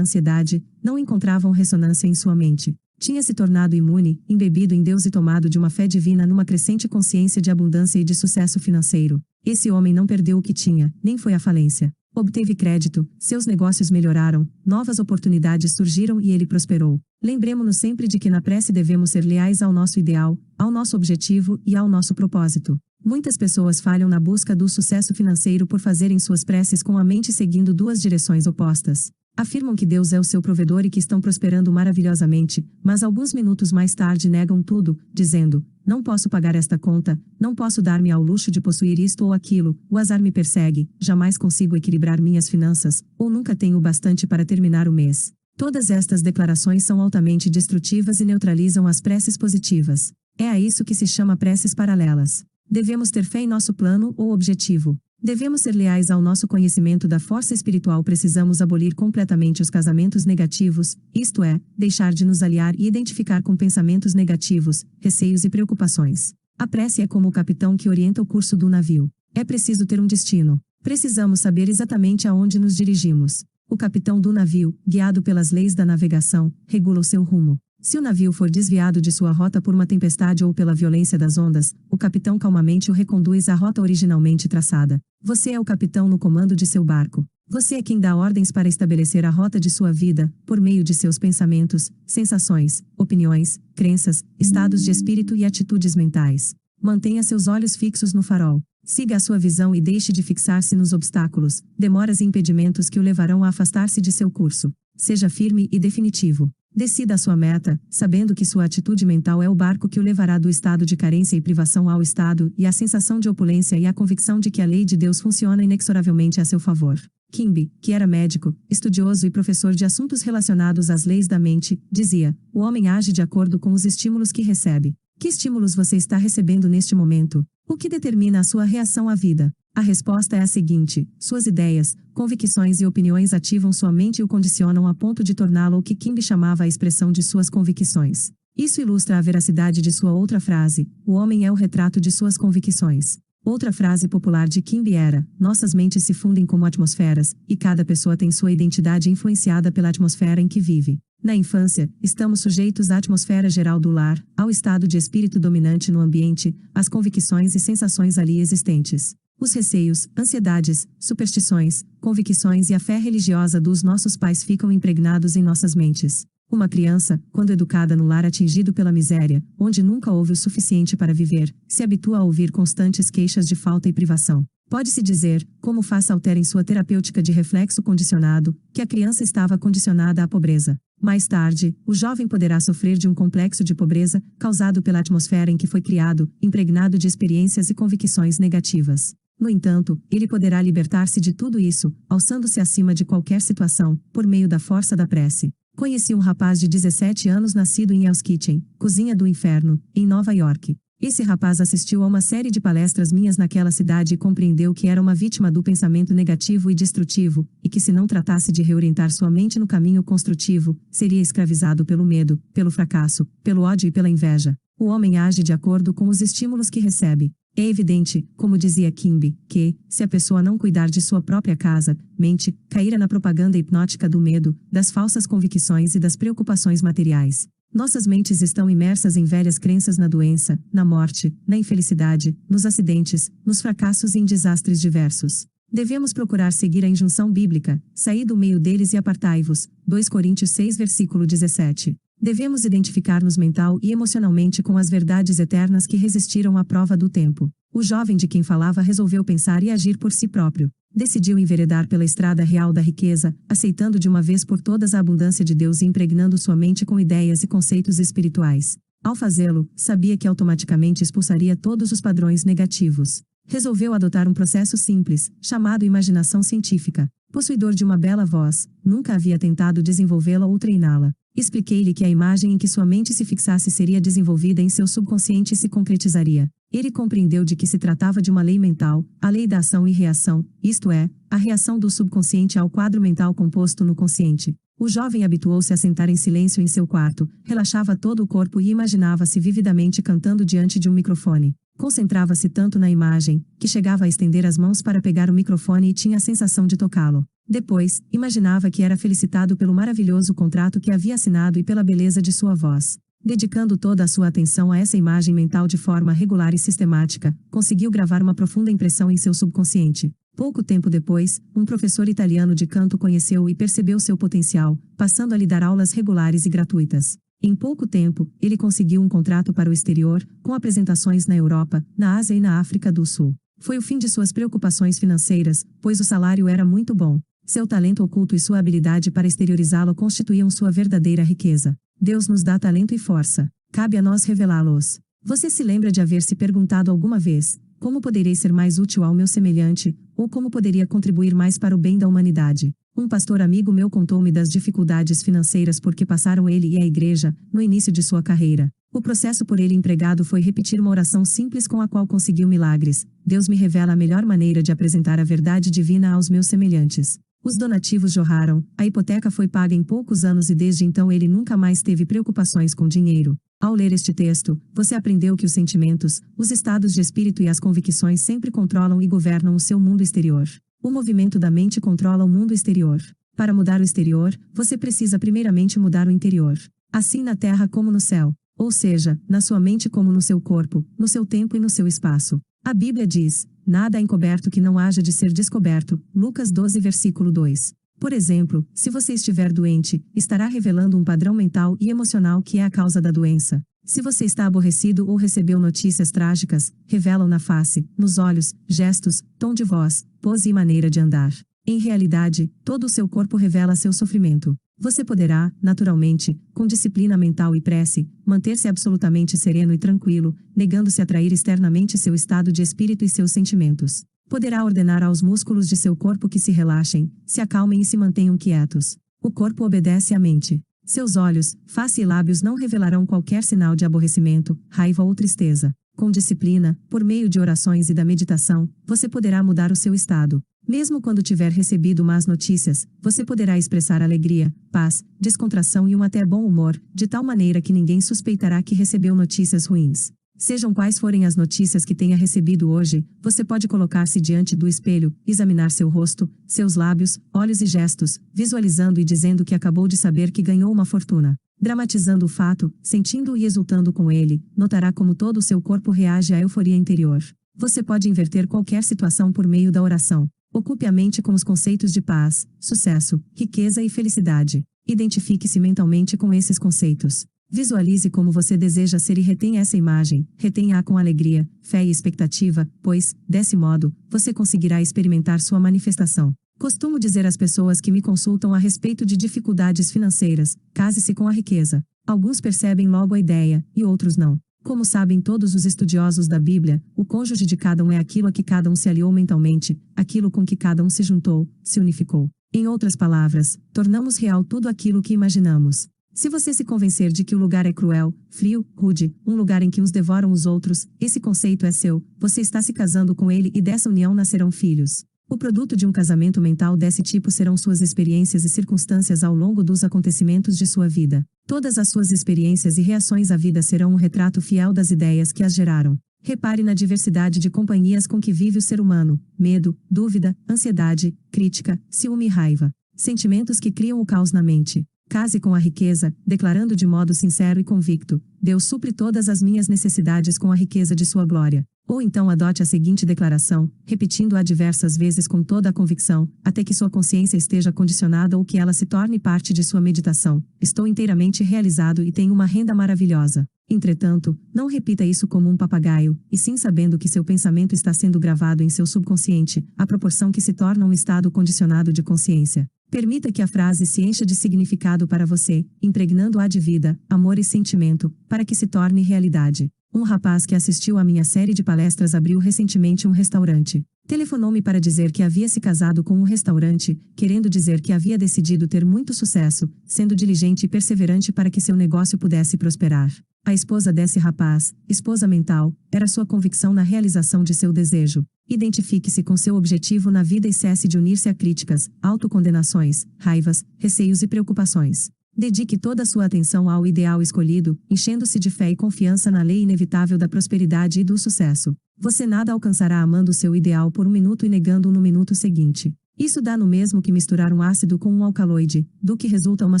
ansiedade, não encontravam ressonância em sua mente. Tinha se tornado imune, embebido em Deus e tomado de uma fé divina numa crescente consciência de abundância e de sucesso financeiro. Esse homem não perdeu o que tinha, nem foi à falência. Obteve crédito, seus negócios melhoraram, novas oportunidades surgiram e ele prosperou. Lembremo-nos sempre de que na prece devemos ser leais ao nosso ideal, ao nosso objetivo e ao nosso propósito. Muitas pessoas falham na busca do sucesso financeiro por fazerem suas preces com a mente seguindo duas direções opostas. Afirmam que Deus é o seu provedor e que estão prosperando maravilhosamente, mas alguns minutos mais tarde negam tudo, dizendo: não posso pagar esta conta, não posso dar-me ao luxo de possuir isto ou aquilo, o azar me persegue, jamais consigo equilibrar minhas finanças, ou nunca tenho o bastante para terminar o mês. Todas estas declarações são altamente destrutivas e neutralizam as preces positivas. É a isso que se chama preces paralelas. Devemos ter fé em nosso plano ou objetivo. Devemos ser leais ao nosso conhecimento da força espiritual. Precisamos abolir completamente os casamentos negativos, isto é, deixar de nos aliar e identificar com pensamentos negativos, receios e preocupações. A prece é como o capitão que orienta o curso do navio. É preciso ter um destino. Precisamos saber exatamente aonde nos dirigimos. O capitão do navio, guiado pelas leis da navegação, regula o seu rumo. Se o navio for desviado de sua rota por uma tempestade ou pela violência das ondas, o capitão calmamente o reconduz à rota originalmente traçada. Você é o capitão no comando de seu barco. Você é quem dá ordens para estabelecer a rota de sua vida, por meio de seus pensamentos, sensações, opiniões, crenças, estados de espírito e atitudes mentais. Mantenha seus olhos fixos no farol. Siga a sua visão e deixe de fixar-se nos obstáculos, demoras e impedimentos que o levarão a afastar-se de seu curso. Seja firme e definitivo. Decida a sua meta, sabendo que sua atitude mental é o barco que o levará do estado de carência e privação ao estado e à sensação de opulência e à convicção de que a lei de Deus funciona inexoravelmente a seu favor. Kimbe, que era médico, estudioso e professor de assuntos relacionados às leis da mente, dizia: o homem age de acordo com os estímulos que recebe. Que estímulos você está recebendo neste momento? O que determina a sua reação à vida? A resposta é a seguinte: suas ideias, convicções e opiniões ativam sua mente e o condicionam a ponto de torná-lo o que Kimbe chamava a expressão de suas convicções. Isso ilustra a veracidade de sua outra frase: o homem é o retrato de suas convicções. Outra frase popular de Kimbe era: nossas mentes se fundem como atmosferas, e cada pessoa tem sua identidade influenciada pela atmosfera em que vive. Na infância, estamos sujeitos à atmosfera geral do lar, ao estado de espírito dominante no ambiente, às convicções e sensações ali existentes. Os receios, ansiedades, superstições, convicções e a fé religiosa dos nossos pais ficam impregnados em nossas mentes. Uma criança, quando educada no lar atingido pela miséria, onde nunca houve o suficiente para viver, se habitua a ouvir constantes queixas de falta e privação. Pode-se dizer, como Faça altera em sua terapêutica de reflexo condicionado, que a criança estava condicionada à pobreza. Mais tarde, o jovem poderá sofrer de um complexo de pobreza, causado pela atmosfera em que foi criado, impregnado de experiências e convicções negativas. No entanto, ele poderá libertar-se de tudo isso, alçando-se acima de qualquer situação, por meio da força da prece. Conheci um rapaz de 17 anos nascido em Hell's Kitchen, Cozinha do Inferno, em Nova York. Esse rapaz assistiu a uma série de palestras minhas naquela cidade e compreendeu que era uma vítima do pensamento negativo e destrutivo, e que se não tratasse de reorientar sua mente no caminho construtivo, seria escravizado pelo medo, pelo fracasso, pelo ódio e pela inveja. O homem age de acordo com os estímulos que recebe. É evidente, como dizia Kimbe, que, se a pessoa não cuidar de sua própria casa, mente, cairá na propaganda hipnótica do medo, das falsas convicções e das preocupações materiais. Nossas mentes estão imersas em velhas crenças na doença, na morte, na infelicidade, nos acidentes, nos fracassos e em desastres diversos. Devemos procurar seguir a injunção bíblica: saí do meio deles e apartai-vos. 2 Coríntios 6 versículo 17. Devemos identificar-nos mental e emocionalmente com as verdades eternas que resistiram à prova do tempo. O jovem de quem falava resolveu pensar e agir por si próprio. Decidiu enveredar pela estrada real da riqueza, aceitando de uma vez por todas a abundância de Deus e impregnando sua mente com ideias e conceitos espirituais. Ao fazê-lo, sabia que automaticamente expulsaria todos os padrões negativos. Resolveu adotar um processo simples, chamado imaginação científica. Possuidor de uma bela voz, nunca havia tentado desenvolvê-la ou treiná-la. Expliquei-lhe que a imagem em que sua mente se fixasse seria desenvolvida em seu subconsciente e se concretizaria. Ele compreendeu de que se tratava de uma lei mental, a lei da ação e reação, isto é, a reação do subconsciente ao quadro mental composto no consciente. O jovem habituou-se a sentar em silêncio em seu quarto, relaxava todo o corpo e imaginava-se vividamente cantando diante de um microfone. Concentrava-se tanto na imagem, que chegava a estender as mãos para pegar o microfone e tinha a sensação de tocá-lo. Depois, imaginava que era felicitado pelo maravilhoso contrato que havia assinado e pela beleza de sua voz. Dedicando toda a sua atenção a essa imagem mental de forma regular e sistemática, conseguiu gravar uma profunda impressão em seu subconsciente. Pouco tempo depois, um professor italiano de canto conheceu e percebeu seu potencial, passando a lhe dar aulas regulares e gratuitas. Em pouco tempo, ele conseguiu um contrato para o exterior, com apresentações na Europa, na Ásia e na África do Sul. Foi o fim de suas preocupações financeiras, pois o salário era muito bom. Seu talento oculto e sua habilidade para exteriorizá-lo constituíam sua verdadeira riqueza. Deus nos dá talento e força. Cabe a nós revelá-los. Você se lembra de haver se perguntado alguma vez: como poderei ser mais útil ao meu semelhante, ou como poderia contribuir mais para o bem da humanidade? Um pastor amigo meu contou-me das dificuldades financeiras por que passaram ele e a igreja, no início de sua carreira. O processo por ele empregado foi repetir uma oração simples com a qual conseguiu milagres: Deus me revela a melhor maneira de apresentar a verdade divina aos meus semelhantes. Os donativos jorraram, a hipoteca foi paga em poucos anos e desde então ele nunca mais teve preocupações com dinheiro. Ao ler este texto, você aprendeu que os sentimentos, os estados de espírito e as convicções sempre controlam e governam o seu mundo exterior. O movimento da mente controla o mundo exterior. Para mudar o exterior, você precisa primeiramente mudar o interior. Assim na terra como no céu. Ou seja, na sua mente como no seu corpo, no seu tempo e no seu espaço. A Bíblia diz: nada há encoberto que não haja de ser descoberto. Lucas 12, versículo 2. Por exemplo, se você estiver doente, estará revelando um padrão mental e emocional que é a causa da doença. Se você está aborrecido ou recebeu notícias trágicas, revelam na face, nos olhos, gestos, tom de voz, pose e maneira de andar. Em realidade, todo o seu corpo revela seu sofrimento. Você poderá, naturalmente, com disciplina mental e prece, manter-se absolutamente sereno e tranquilo, negando-se a atrair externamente seu estado de espírito e seus sentimentos. Poderá ordenar aos músculos de seu corpo que se relaxem, se acalmem e se mantenham quietos. O corpo obedece à mente. Seus olhos, face e lábios não revelarão qualquer sinal de aborrecimento, raiva ou tristeza. Com disciplina, por meio de orações e da meditação, você poderá mudar o seu estado. Mesmo quando tiver recebido más notícias, você poderá expressar alegria, paz, descontração e um até bom humor, de tal maneira que ninguém suspeitará que recebeu notícias ruins. Sejam quais forem as notícias que tenha recebido hoje, você pode colocar-se diante do espelho, examinar seu rosto, seus lábios, olhos e gestos, visualizando e dizendo que acabou de saber que ganhou uma fortuna. Dramatizando o fato, sentindo e exultando com ele, notará como todo o seu corpo reage à euforia interior. Você pode inverter qualquer situação por meio da oração. Ocupe a mente com os conceitos de paz, sucesso, riqueza e felicidade. Identifique-se mentalmente com esses conceitos. Visualize como você deseja ser e retenha essa imagem, retenha-a com alegria, fé e expectativa, pois, desse modo, você conseguirá experimentar sua manifestação. Costumo dizer às pessoas que me consultam a respeito de dificuldades financeiras: case-se com a riqueza. Alguns percebem logo a ideia, e outros não. Como sabem todos os estudiosos da Bíblia, o cônjuge de cada um é aquilo a que cada um se aliou mentalmente, aquilo com que cada um se juntou, se unificou. Em outras palavras, tornamos real tudo aquilo que imaginamos. Se você se convencer de que o lugar é cruel, frio, rude, um lugar em que uns devoram os outros, esse conceito é seu, você está se casando com ele e dessa união nascerão filhos. O produto de um casamento mental desse tipo serão suas experiências e circunstâncias ao longo dos acontecimentos de sua vida. Todas as suas experiências e reações à vida serão um retrato fiel das ideias que as geraram. Repare na diversidade de companhias com que vive o ser humano: medo, dúvida, ansiedade, crítica, ciúme e raiva. Sentimentos que criam o caos na mente. Case com a riqueza, declarando de modo sincero e convicto: Deus supre todas as minhas necessidades com a riqueza de sua glória. Ou então adote a seguinte declaração, repetindo-a diversas vezes com toda a convicção, até que sua consciência esteja condicionada ou que ela se torne parte de sua meditação: estou inteiramente realizado e tenho uma renda maravilhosa. Entretanto, não repita isso como um papagaio, e sim sabendo que seu pensamento está sendo gravado em seu subconsciente, à proporção que se torna um estado condicionado de consciência. Permita que a frase se encha de significado para você, impregnando-a de vida, amor e sentimento, para que se torne realidade. Um rapaz que assistiu à minha série de palestras abriu recentemente um restaurante. Telefonou-me para dizer que havia se casado com um restaurante, querendo dizer que havia decidido ter muito sucesso, sendo diligente e perseverante para que seu negócio pudesse prosperar. A esposa desse rapaz, esposa mental, era sua convicção na realização de seu desejo. Identifique-se com seu objetivo na vida e cesse de unir-se a críticas, autocondenações, raivas, receios e preocupações. Dedique toda a sua atenção ao ideal escolhido, enchendo-se de fé e confiança na lei inevitável da prosperidade e do sucesso. Você nada alcançará amando seu ideal por um minuto e negando-o no minuto seguinte. Isso dá no mesmo que misturar um ácido com um alcaloide, do que resulta uma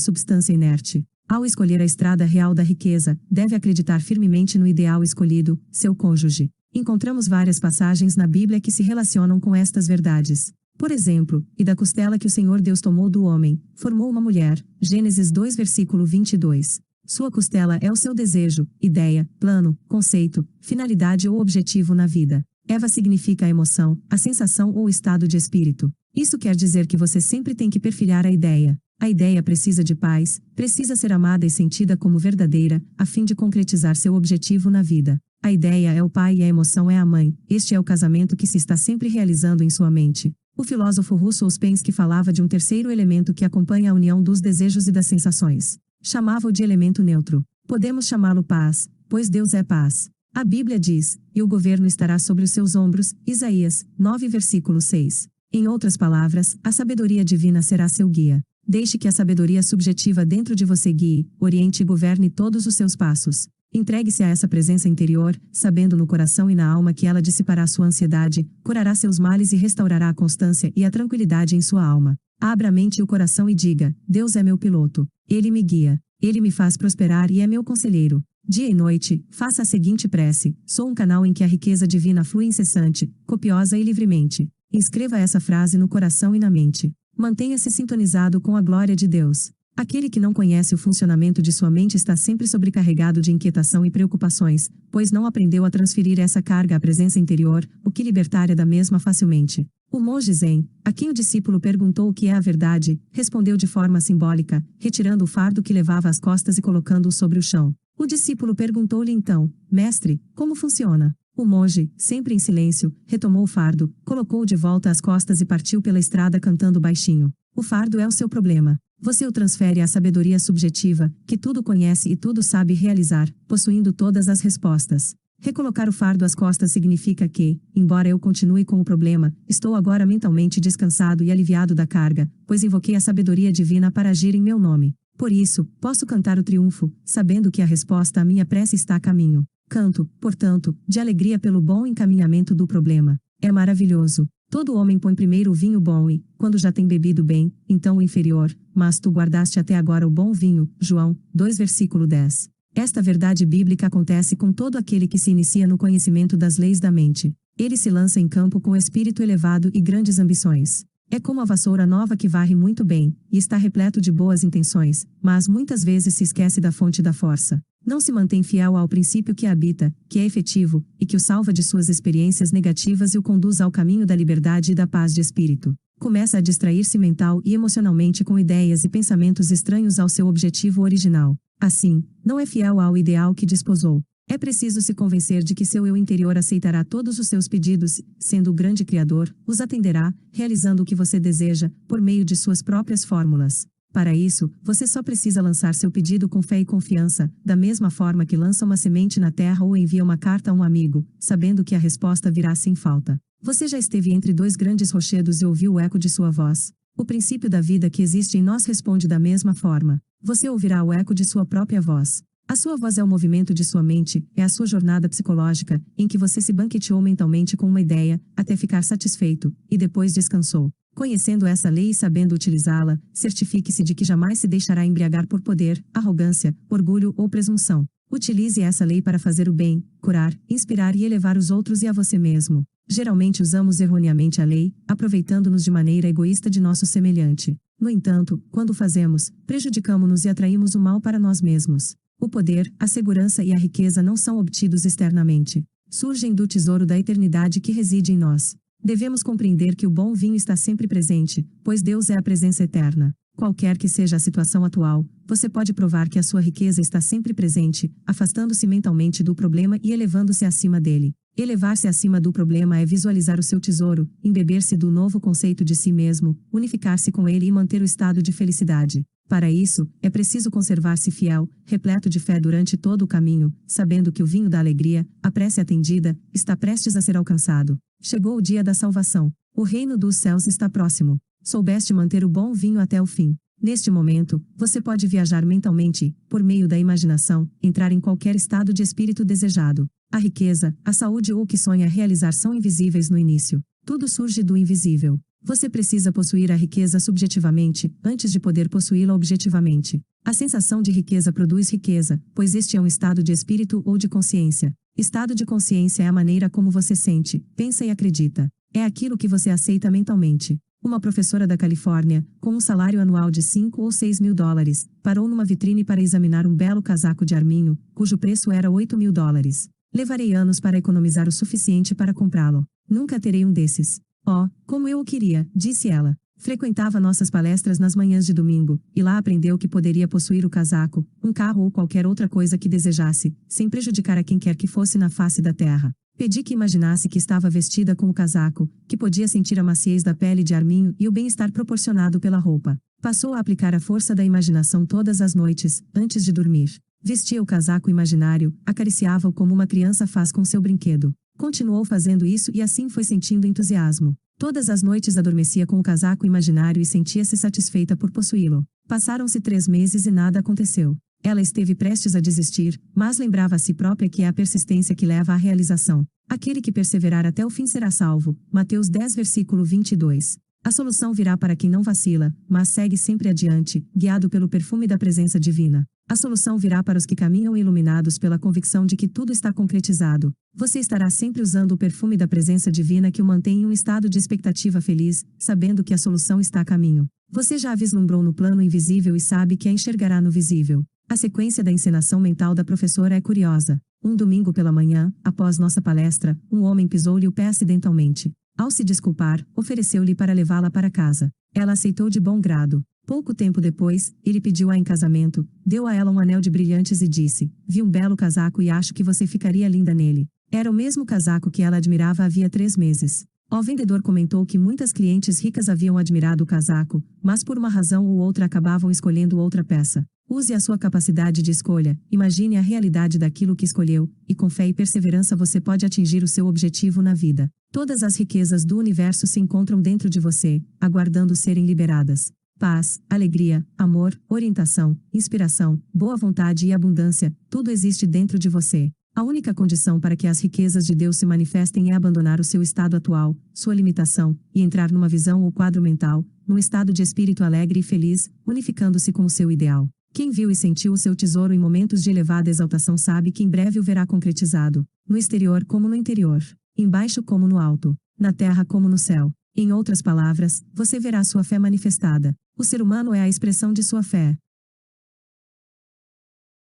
substância inerte. Ao escolher a estrada real da riqueza, deve acreditar firmemente no ideal escolhido, seu cônjuge. Encontramos várias passagens na Bíblia que se relacionam com estas verdades. Por exemplo, e da costela que o Senhor Deus tomou do homem, formou uma mulher, Gênesis 2 versículo 22. Sua costela é o seu desejo, ideia, plano, conceito, finalidade ou objetivo na vida. Eva significa a emoção, a sensação ou estado de espírito. Isso quer dizer que você sempre tem que perfilhar a ideia. A ideia precisa de paz, precisa ser amada e sentida como verdadeira, a fim de concretizar seu objetivo na vida. A ideia é o pai e a emoção é a mãe. Este é o casamento que se está sempre realizando em sua mente. O filósofo russo Ouspensky falava de um terceiro elemento que acompanha a união dos desejos e das sensações. Chamava-o de elemento neutro. Podemos chamá-lo paz, pois Deus é paz. A Bíblia diz, e o governo estará sobre os seus ombros, Isaías 9 versículo 6. Em outras palavras, a sabedoria divina será seu guia. Deixe que a sabedoria subjetiva dentro de você guie, oriente e governe todos os seus passos. Entregue-se a essa presença interior, sabendo no coração e na alma que ela dissipará sua ansiedade, curará seus males e restaurará a constância e a tranquilidade em sua alma. Abra a mente e o coração e diga, Deus é meu piloto. Ele me guia. Ele me faz prosperar e é meu conselheiro. Dia e noite, faça a seguinte prece: sou um canal em que a riqueza divina flui incessante, copiosa e livremente. Inscreva essa frase no coração e na mente. Mantenha-se sintonizado com a glória de Deus. Aquele que não conhece o funcionamento de sua mente está sempre sobrecarregado de inquietação e preocupações, pois não aprendeu a transferir essa carga à presença interior, o que libertaria da mesma facilmente. O monge Zen, a quem o discípulo perguntou o que é a verdade, respondeu de forma simbólica, retirando o fardo que levava às costas e colocando-o sobre o chão. O discípulo perguntou-lhe então, mestre, como funciona? O monge, sempre em silêncio, retomou o fardo, colocou-o de volta às costas e partiu pela estrada cantando baixinho. O fardo é o seu problema. Você o transfere à sabedoria subjetiva, que tudo conhece e tudo sabe realizar, possuindo todas as respostas. Recolocar o fardo às costas significa que, embora eu continue com o problema, estou agora mentalmente descansado e aliviado da carga, pois invoquei a sabedoria divina para agir em meu nome. Por isso, posso cantar o triunfo, sabendo que a resposta à minha prece está a caminho. Canto, portanto, de alegria pelo bom encaminhamento do problema. É maravilhoso. Todo homem põe primeiro o vinho bom e, quando já tem bebido bem, então o inferior, mas tu guardaste até agora o bom vinho. João 2 versículo 10. Esta verdade bíblica acontece com todo aquele que se inicia no conhecimento das leis da mente. Ele se lança em campo com espírito elevado e grandes ambições. É como a vassoura nova que varre muito bem, e está repleto de boas intenções, mas muitas vezes se esquece da fonte da força. Não se mantém fiel ao princípio que a habita, que é efetivo, e que o salva de suas experiências negativas e o conduz ao caminho da liberdade e da paz de espírito. Começa a distrair-se mental e emocionalmente com ideias e pensamentos estranhos ao seu objetivo original. Assim, não é fiel ao ideal que desposou. É preciso se convencer de que seu eu interior aceitará todos os seus pedidos, sendo o grande Criador, os atenderá, realizando o que você deseja, por meio de suas próprias fórmulas. Para isso, você só precisa lançar seu pedido com fé e confiança, da mesma forma que lança uma semente na terra ou envia uma carta a um amigo, sabendo que a resposta virá sem falta. Você já esteve entre dois grandes rochedos e ouviu o eco de sua voz. O princípio da vida que existe em nós responde da mesma forma. Você ouvirá o eco de sua própria voz. A sua voz é o movimento de sua mente, é a sua jornada psicológica, em que você se banqueteou mentalmente com uma ideia, até ficar satisfeito, e depois descansou. Conhecendo essa lei e sabendo utilizá-la, certifique-se de que jamais se deixará embriagar por poder, arrogância, orgulho ou presunção. Utilize essa lei para fazer o bem, curar, inspirar e elevar os outros e a você mesmo. Geralmente usamos erroneamente a lei, aproveitando-nos de maneira egoísta de nosso semelhante. No entanto, quando o fazemos, prejudicamo-nos e atraímos o mal para nós mesmos. O poder, a segurança e a riqueza não são obtidos externamente. Surgem do tesouro da eternidade que reside em nós. Devemos compreender que o bom vinho está sempre presente, pois Deus é a presença eterna. Qualquer que seja a situação atual, você pode provar que a sua riqueza está sempre presente, afastando-se mentalmente do problema e elevando-se acima dele. Elevar-se acima do problema é visualizar o seu tesouro, embeber-se do novo conceito de si mesmo, unificar-se com ele e manter o estado de felicidade. Para isso, é preciso conservar-se fiel, repleto de fé durante todo o caminho, sabendo que o vinho da alegria, a prece atendida, está prestes a ser alcançado. Chegou o dia da salvação. O reino dos céus está próximo. Soubeste manter o bom vinho até o fim. Neste momento, você pode viajar mentalmente, por meio da imaginação, entrar em qualquer estado de espírito desejado. A riqueza, a saúde ou o que sonha realizar são invisíveis no início. Tudo surge do invisível. Você precisa possuir a riqueza subjetivamente, antes de poder possuí-la objetivamente. A sensação de riqueza produz riqueza, pois este é um estado de espírito ou de consciência. Estado de consciência é a maneira como você sente, pensa e acredita. É aquilo que você aceita mentalmente. Uma professora da Califórnia, com um salário anual de 5 ou 6 mil dólares, parou numa vitrine para examinar um belo casaco de arminho, cujo preço era 8 mil dólares. Levarei anos para economizar o suficiente para comprá-lo. Nunca terei um desses. Oh, como eu o queria, disse ela. Frequentava nossas palestras nas manhãs de domingo, e lá aprendeu que poderia possuir o casaco, um carro ou qualquer outra coisa que desejasse, sem prejudicar a quem quer que fosse na face da terra. Pedi que imaginasse que estava vestida com o casaco, que podia sentir a maciez da pele de arminho e o bem-estar proporcionado pela roupa. Passou a aplicar a força da imaginação todas as noites, antes de dormir. Vestia o casaco imaginário, acariciava-o como uma criança faz com seu brinquedo. Continuou fazendo isso e assim foi sentindo entusiasmo. Todas as noites adormecia com o casaco imaginário e sentia-se satisfeita por possuí-lo. Passaram-se 3 meses e nada aconteceu. Ela esteve prestes a desistir, mas lembrava a si própria que é a persistência que leva à realização. Aquele que perseverar até o fim será salvo. Mateus 10 versículo 22. A solução virá para quem não vacila, mas segue sempre adiante, guiado pelo perfume da presença divina. A solução virá para os que caminham iluminados pela convicção de que tudo está concretizado. Você estará sempre usando o perfume da presença divina que o mantém em um estado de expectativa feliz, sabendo que a solução está a caminho. Você já a vislumbrou no plano invisível e sabe que a enxergará no visível. A sequência da encenação mental da professora é curiosa. Um domingo pela manhã, após nossa palestra, um homem pisou-lhe o pé acidentalmente. Ao se desculpar, ofereceu-lhe para levá-la para casa. Ela aceitou de bom grado. Pouco tempo depois, ele pediu-a em casamento, deu a ela um anel de brilhantes e disse: vi um belo casaco e acho que você ficaria linda nele. Era o mesmo casaco que ela admirava havia 3 meses. O vendedor comentou que muitas clientes ricas haviam admirado o casaco, mas por uma razão ou outra acabavam escolhendo outra peça. Use a sua capacidade de escolha, imagine a realidade daquilo que escolheu, e com fé e perseverança você pode atingir o seu objetivo na vida. Todas as riquezas do universo se encontram dentro de você, aguardando serem liberadas. Paz, alegria, amor, orientação, inspiração, boa vontade e abundância, tudo existe dentro de você. A única condição para que as riquezas de Deus se manifestem é abandonar o seu estado atual, sua limitação, e entrar numa visão ou quadro mental, num estado de espírito alegre e feliz, unificando-se com o seu ideal. Quem viu e sentiu o seu tesouro em momentos de elevada exaltação sabe que em breve o verá concretizado, no exterior como no interior, embaixo como no alto, na terra como no céu. Em outras palavras, você verá sua fé manifestada. O ser humano é a expressão de sua fé.